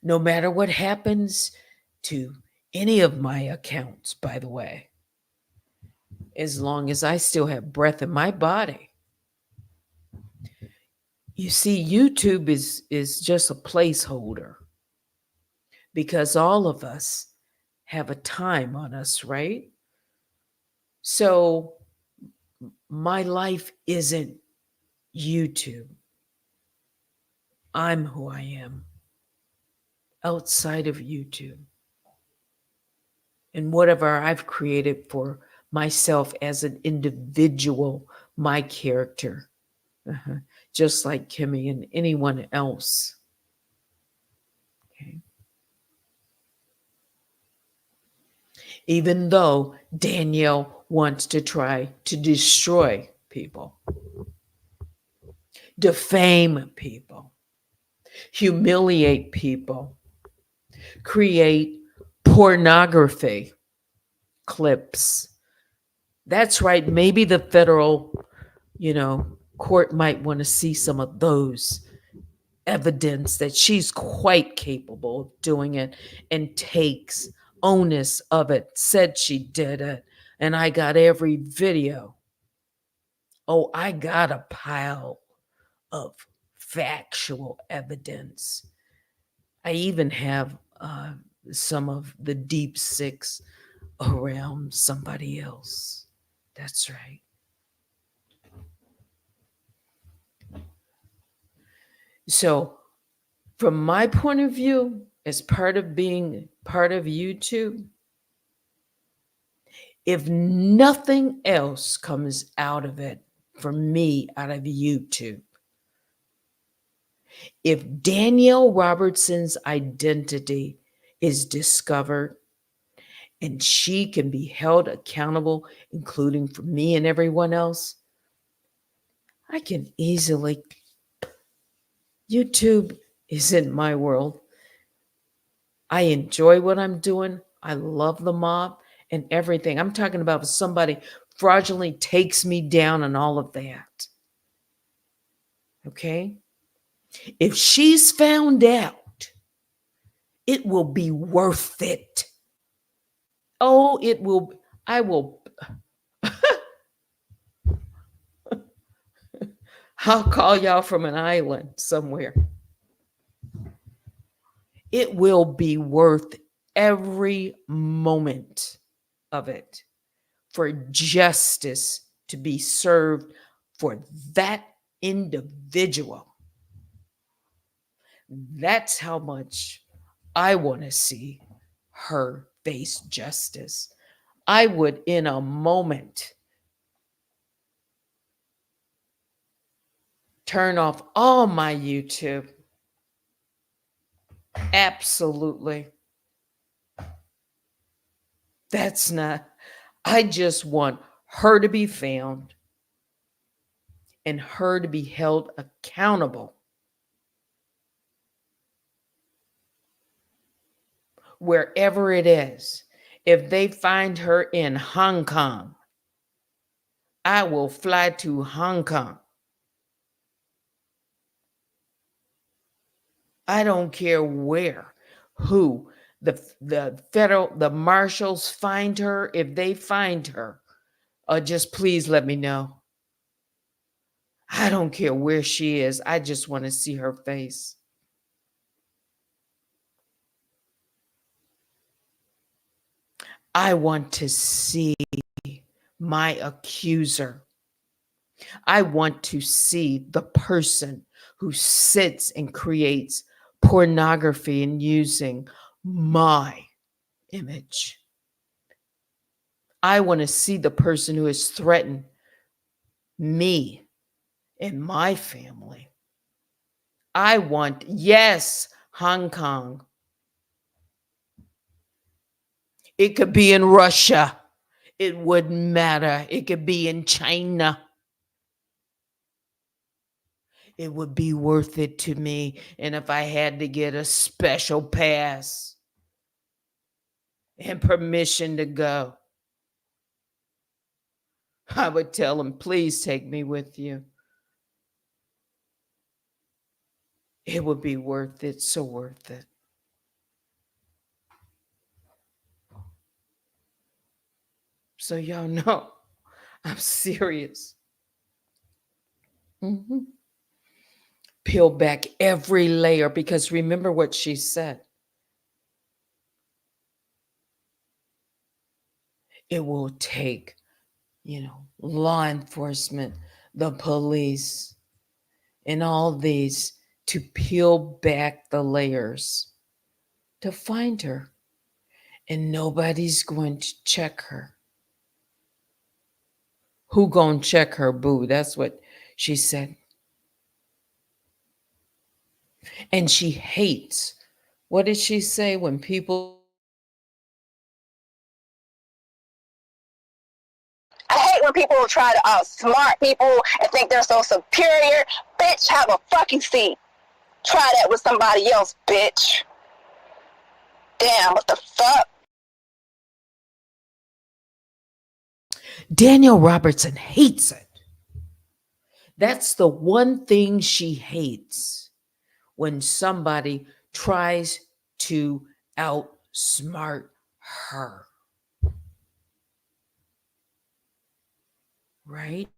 No matter what happens to any of my accounts, by the way, as long as I still have breath in my body. You see, YouTube is just a placeholder because all of us have a time on us, right? So my life isn't YouTube. I'm who I am outside of YouTube. And whatever I've created for myself as an individual, my character, just like Kimmy and anyone else. Okay. Even though Danielle wants to try to destroy people, defame people, humiliate people, create pornography clips. That's right. Maybe the federal, court might want to see some of those evidence that she's quite capable of doing it and takes onus of it, said she did it. And I got every video. Oh, I got a pile of factual evidence. I even have some of the deep six around somebody else. That's right. So, from my point of view, as part of being part of YouTube, if nothing else comes out of it for me out of YouTube, if Danielle Robertson's identity is discovered and she can be held accountable, including for me and everyone else, I can easily. YouTube isn't my world. I enjoy what I'm doing. I love the mob and everything. I'm talking about if somebody fraudulently takes me down and all of that. Okay? If she's found out, it will be worth it. Oh, it will. I will. I'll call y'all from an island somewhere. It will be worth every moment of it for justice to be served for that individual. That's how much I want to see her face justice. I would, in a moment, turn off all my YouTube. Absolutely. That's not, I just want her to be found and her to be held accountable wherever it is. If they find her in Hong Kong, I will fly to Hong Kong. I don't care where, who, the marshals find her. If they find her, just please let me know. I don't care where she is. I just want to see her face. I want to see my accuser. I want to see the person who sits and creates pornography and using my image. I want to see the person who has threatened me and my family. I want, yes, Hong Kong. It could be in Russia. It wouldn't matter. It could be in China. It would be worth it to me. And if I had to get a special pass and permission to go, I would tell them, please take me with you. It would be worth it. So worth it. So y'all know I'm serious. Peel back every layer, because remember what she said. It will take, law enforcement, the police, and all these to peel back the layers to find her. And nobody's going to check her. Who gonna check her, boo? That's what she said. And she hates. What did she say when people? I hate when people try to outsmart people and think they're so superior. Bitch, have a fucking seat. Try that with somebody else, bitch. Damn, what the fuck? Danielle Robertson hates it. That's the one thing she hates, when somebody tries to outsmart her. Right?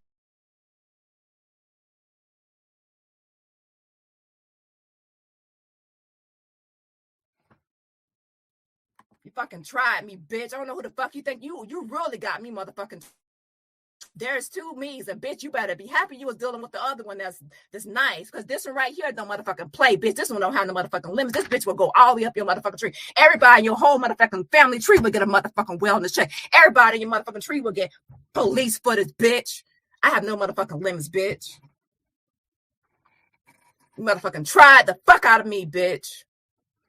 You fucking tried me, bitch. I don't know who the fuck you think you really got me, motherfucking. There's two me's, and bitch, you better be happy you was dealing with the other one that's nice. Because this one right here don't motherfucking play, bitch. This one don't have no motherfucking limits. This bitch will go all the way up your motherfucking tree. Everybody in your whole motherfucking family tree will get a motherfucking wellness check. Everybody in your motherfucking tree will get police footage, bitch. I have no motherfucking limits, bitch. You motherfucking tried the fuck out of me, bitch.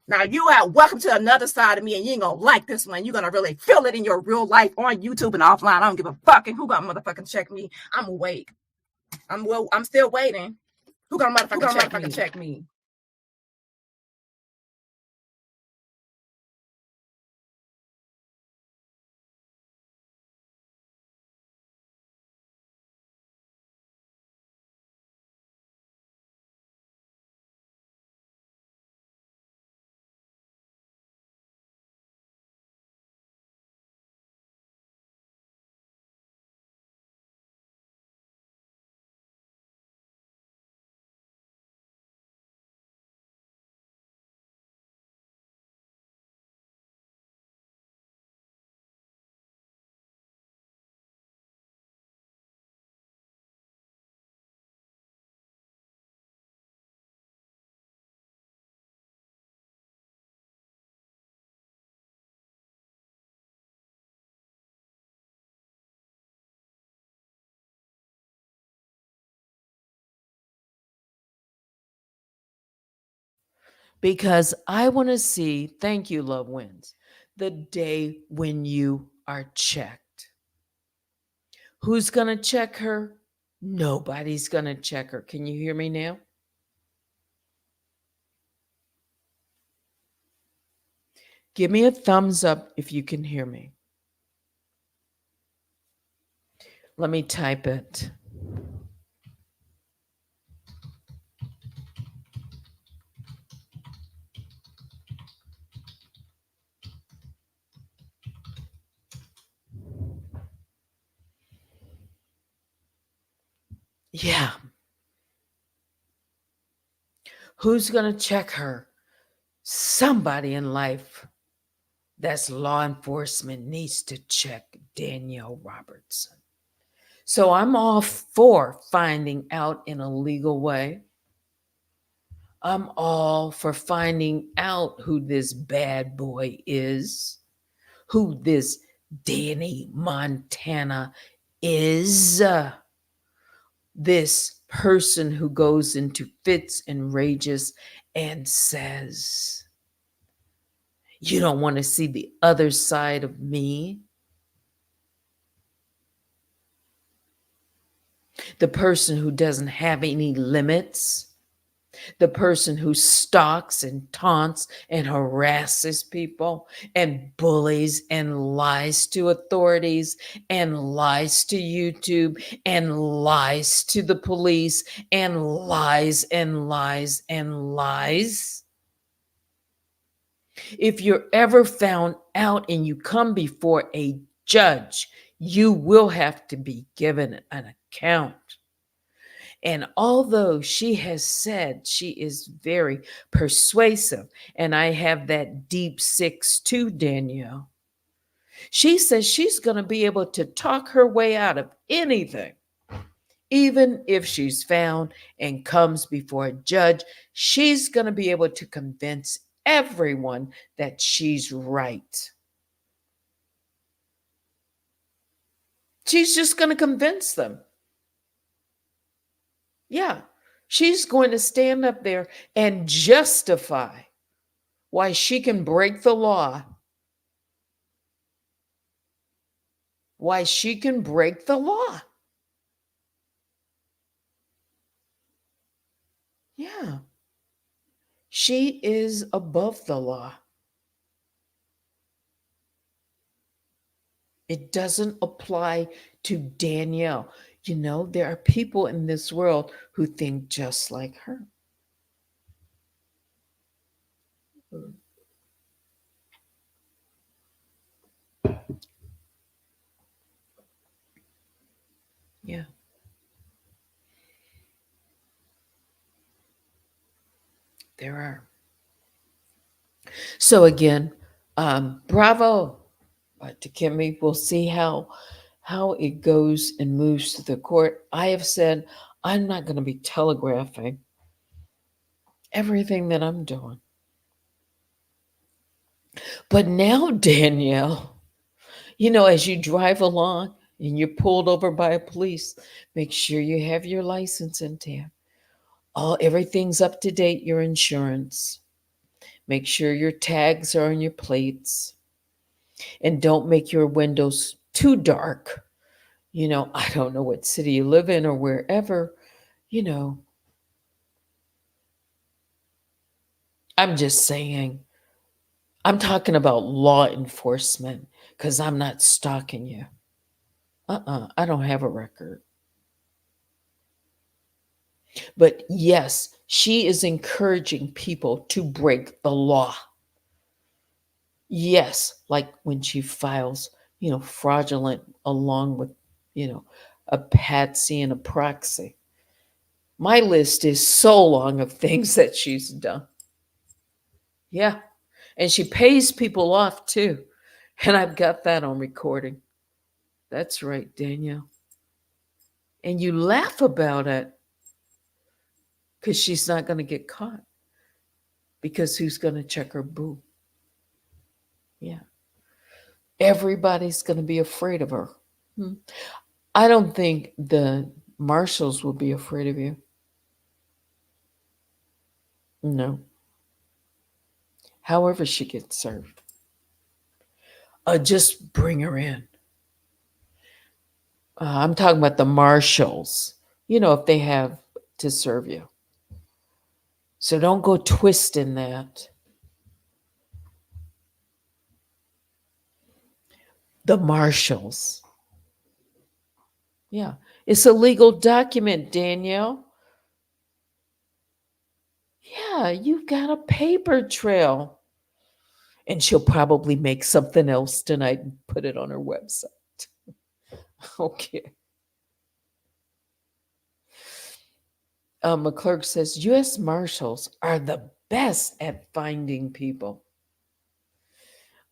Now you are welcome to another side of me, and you ain't gonna like this one. You're gonna really feel it in your real life on YouTube and offline. I don't give a fucking who gonna motherfucking check me. I'm awake. I'm still waiting. Who gonna motherfucking check me? because I want to see, thank you, Love Wins, the day when you are checked. Who's going to check her? Nobody's going to check her. Can you hear me now? Give me a thumbs up if you can hear me. Let me type it. Yeah. Who's going to check her? Somebody in life that's law enforcement needs to check Danielle Robertson. So I'm all for finding out in a legal way. I'm all for finding out who this bad boy is, who this Danny Montana is, this person who goes into fits and rages and says, you don't want to see the other side of me. The person who doesn't have any limits. The person who stalks and taunts and harasses people and bullies and lies to authorities and lies to YouTube and lies to the police and lies and lies and lies. If you're ever found out and you come before a judge, you will have to be given an account. And although she has said she is very persuasive, and I have that deep 6 too, Danielle, she says she's going to be able to talk her way out of anything. Even if she's found and comes before a judge, she's going to be able to convince everyone that she's right. She's just going to convince them. Yeah, she's going to stand up there and justify why she can break the law. Why she can break the law. Yeah. She is above the law. It doesn't apply to Danielle. You know, there are people in this world who think just like her. Yeah. There are. So again, bravo to Kimmy. We'll see how it goes and moves to the court. I have said I'm not going to be telegraphing everything that I'm doing. But now, Danielle, you know, as you drive along and you're pulled over by a police, make sure you have your license intact. Everything's up to date, your insurance. Make sure your tags are on your plates. And don't make your windows too dark. You know, I don't know what city you live in or wherever, you know. I'm just saying, I'm talking about law enforcement because I'm not stalking you. I don't have a record. But yes, she is encouraging people to break the law. Yes, like when she files, you know, fraudulent along with, you know, a patsy and a proxy. My list is so long of things that she's done. Yeah. And she pays people off too. And I've got that on recording. That's right, Danielle. And you laugh about it because she's not going to get caught. Because who's going to check her boo? Yeah. Everybody's going to be afraid of her. I don't think the marshals will be afraid of you. No. however she gets served. Just bring her in. I'm talking about the marshals, if they have to serve you. So don't go twisting that. The marshals. Yeah, it's a legal document, Danielle. Yeah, you've got a paper trail. And she'll probably make something else tonight and put it on her website. Okay. McClurk says, US Marshals are the best at finding people.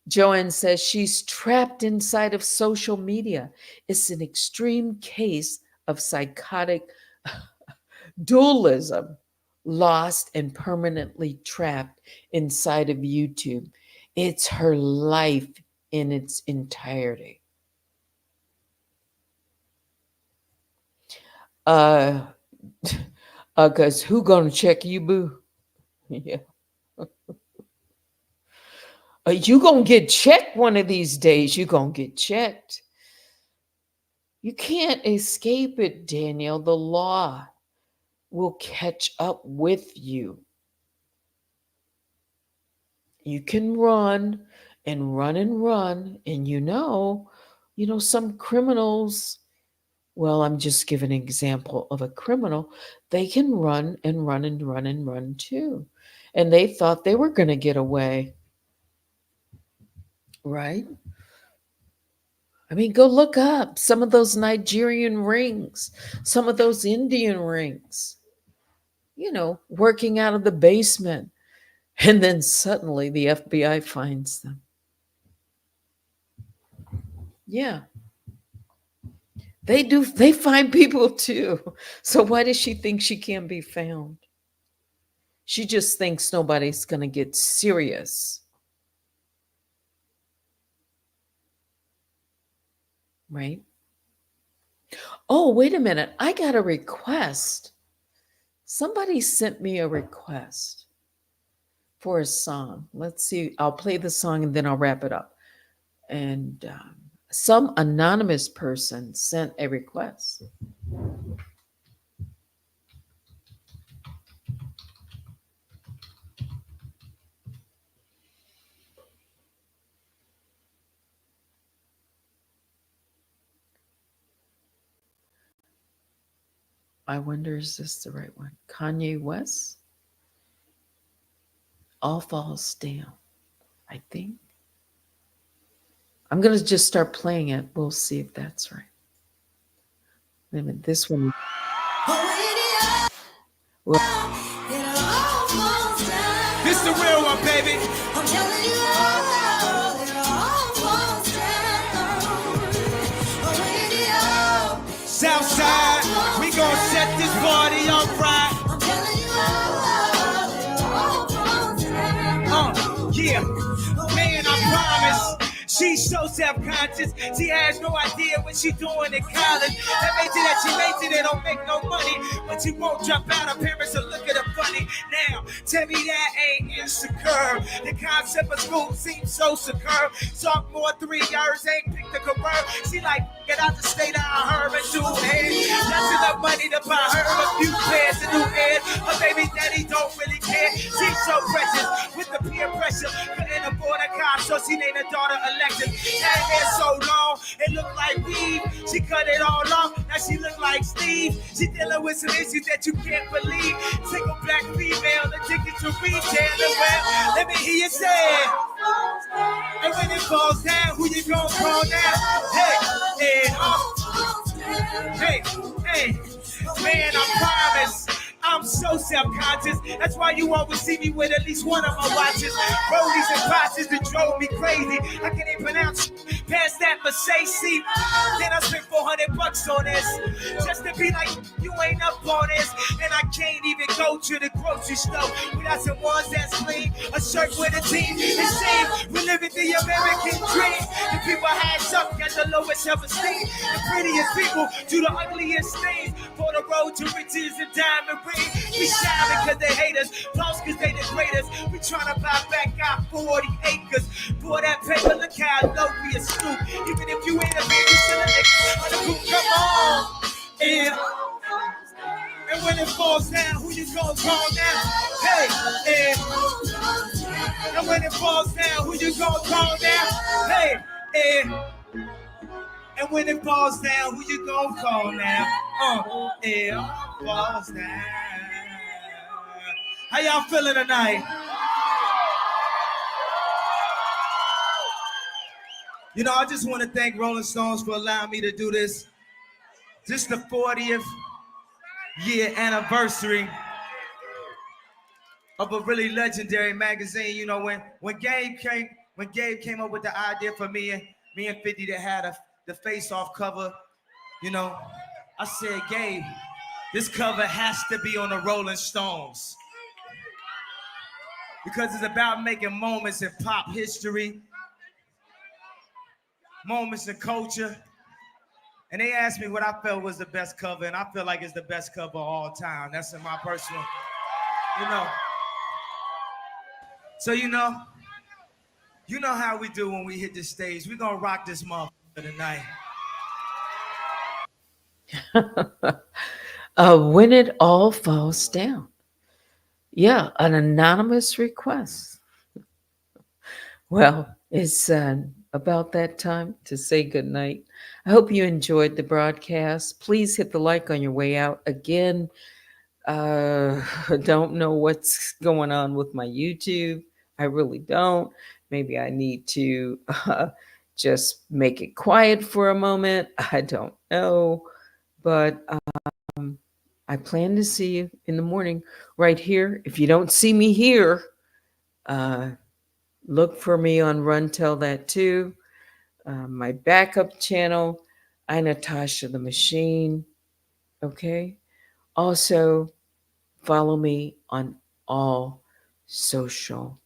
Joanne says she's trapped inside of social media. It's an extreme case of psychotic dualism, lost and permanently trapped inside of YouTube. It's her life in its entirety. Cause who gonna check you, boo? Yeah. You gonna get checked one of these days. You gonna get checked. You can't escape it, Daniel. The law will catch up with you. You can run and run and run, and some criminals. Well, I'm just giving an example of a criminal. They can run and run and run and run too. And they thought they were going to get away. Right? I mean, go look up some of those Nigerian rings, some of those Indian rings, working out of the basement. And then suddenly the FBI finds them. Yeah. They find people too. So why does she think she can't be found? She just thinks nobody's going to get serious. Right? Oh, wait a minute. I got a request. Somebody sent me a request for a song. Let's see. I'll play the song and then I'll wrap it up. And some anonymous person sent a request. I wonder, is this the right one? Kanye West? All Falls Down, I think. I'm going to just start playing it. We'll see if that's right. Wait a minute, this one. Well, this the real one, baby. I'm telling you Southside, we gon' set this party on right. I'm telling you yeah, man, I promise. She's so self-conscious, she has no idea what she's doing in college. That makes it that she makes it and don't make no money, but she won't jump out. Her parents will look at her funny. Now, tell me that ain't insecure. The concept of school seems so superb. Sophomore 3 years ain't picked a career. She like, get out the state of her and do it. That's enough money to buy her a few pairs of new head. Her baby daddy don't really care. She's so precious with the peer pressure. Couldn't afford a car, so she named her daughter Alexa. Had hair so long, it looked like weave. She cut it all off, now she look like Steve. She dealing with some issues that you can't believe. Single black female addicted to retail. Well, let me hear you say it. And when it falls down, who you gonna call now? Hey, and hey, man, I promise. I'm so self-conscious. That's why you always see me with at least one of my watches. Rollies and boxes that drove me crazy. I can't even pronounce past that Mercedes. Then I spent $400 on this. Just to be like, you ain't up on this. And I can't even go to the grocery store without some ones that's clean. A shirt with a team. It seems we're living the American dream. The people had suck at the lowest self-esteem. The prettiest people do the ugliest things. For the road to riches and diamond rings. We shy because they hate us. Lost because they degrade waiters. We tryna buy back our 40 acres. For that paper, look how low we are stoop. Even if you ain't a man, you still a nigga. On the group, come on. Yeah. And when it falls down, who you gonna call now? Hey, yeah. And when it falls down, who you gonna call now? Hey, yeah. And when it falls down, who you gonna call now? Yeah, falls down. How y'all feeling tonight? You know, I just want to thank Rolling Stones for allowing me to do this. Just the 40th year anniversary of a really legendary magazine. You know, when Gabe came up with the idea for me and 50 to have the face-off cover, you know, I said, Gabe, this cover has to be on the Rolling Stones. Because it's about making moments in pop history, moments in culture. And they asked me what I felt was the best cover, and I feel like it's the best cover of all time. That's in my personal, you know. So you know how we do when we hit the stage. We're gonna rock this motherfucker tonight. When it all falls down. Yeah, an anonymous request. Well, it's about that time to say goodnight. I hope you enjoyed the broadcast. Please hit the like on your way out. Again, I don't know what's going on with my YouTube. I really don't. Maybe I need to just make it quiet for a moment. I don't know. But I plan to see you in the morning right here. If you don't see me here, look for me on Run Tell That Too. My backup channel, Natasha the Machine. Okay. Also, follow me on all social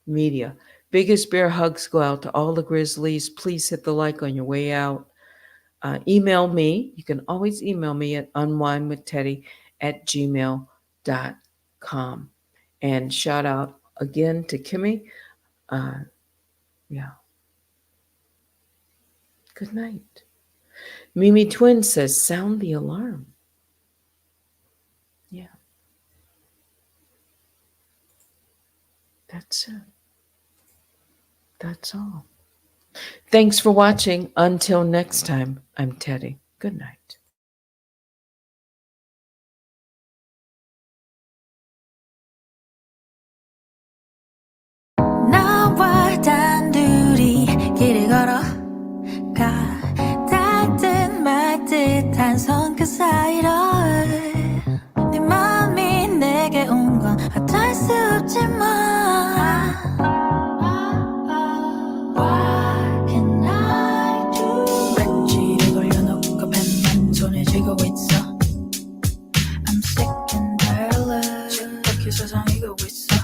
media. Biggest bear hugs go out to all the Grizzlies. Please hit the like on your way out. Email me. You can always email me at unwinewithteddy@gmail.com. And shout out again to Kimmy. Yeah. Good night. Mimi Twin says, sound the alarm. Yeah. That's it. That's all. Thanks for watching. Until next time, I'm Teddy. Good night. 나와 단둘이 길을 걸어가 닿든 말 듯한 손끝 사이로 네 맘이 내게 온 건 어쩔 수 없지만 What can I do? 배지를 돌려놓고 펜만 손에 쥐고 있어 I'm sick and tired 집밖에 세상이고 있어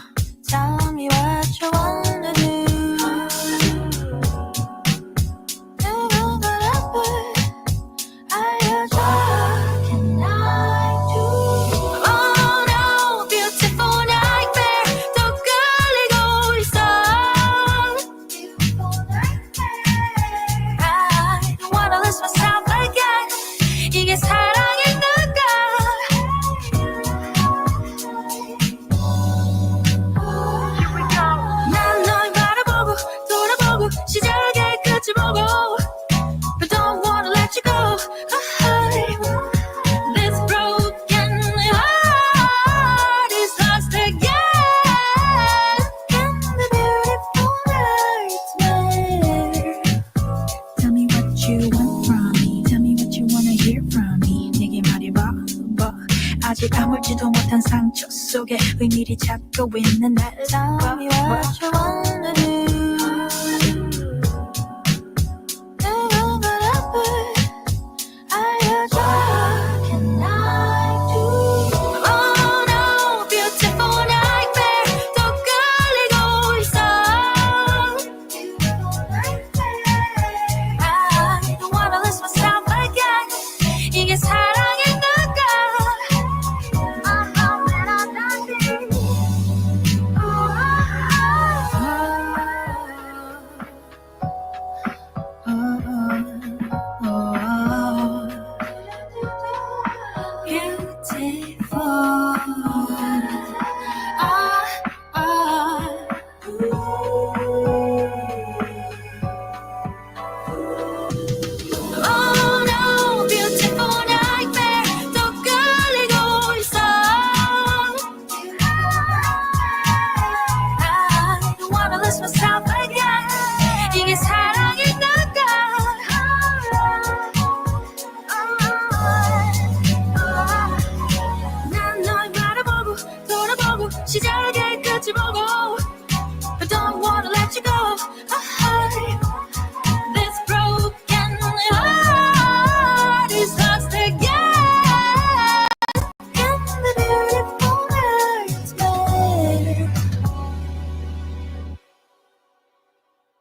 Tell me what you wanna do. 누구보다 알려줘. Can I do? Oh no, beautiful nightmare. 또 끌리고 있어. Beautiful nightmare. I don't wanna lose myself again. 이게 사랑인가? 난 널 바라보고 돌아보고 시작의 끝을 보고 But don't wanna let you go This broken heart is lost again In the beautiful nightmare Tell me what you want from me Tell me what you wanna hear from me 내게 말해봐 아직 아물지도 못한 상처 속에 의미를 찾고 있는 날 Tell me what you wanna do 누구보다 알려줘 Can I do Oh no, beautiful nightmare 또 끌리고 있어 Beautiful nightmare I don't wanna lose myself again 이게 사랑인가 I'm coming on that day 시작의 끝을 보고 I don't wanna let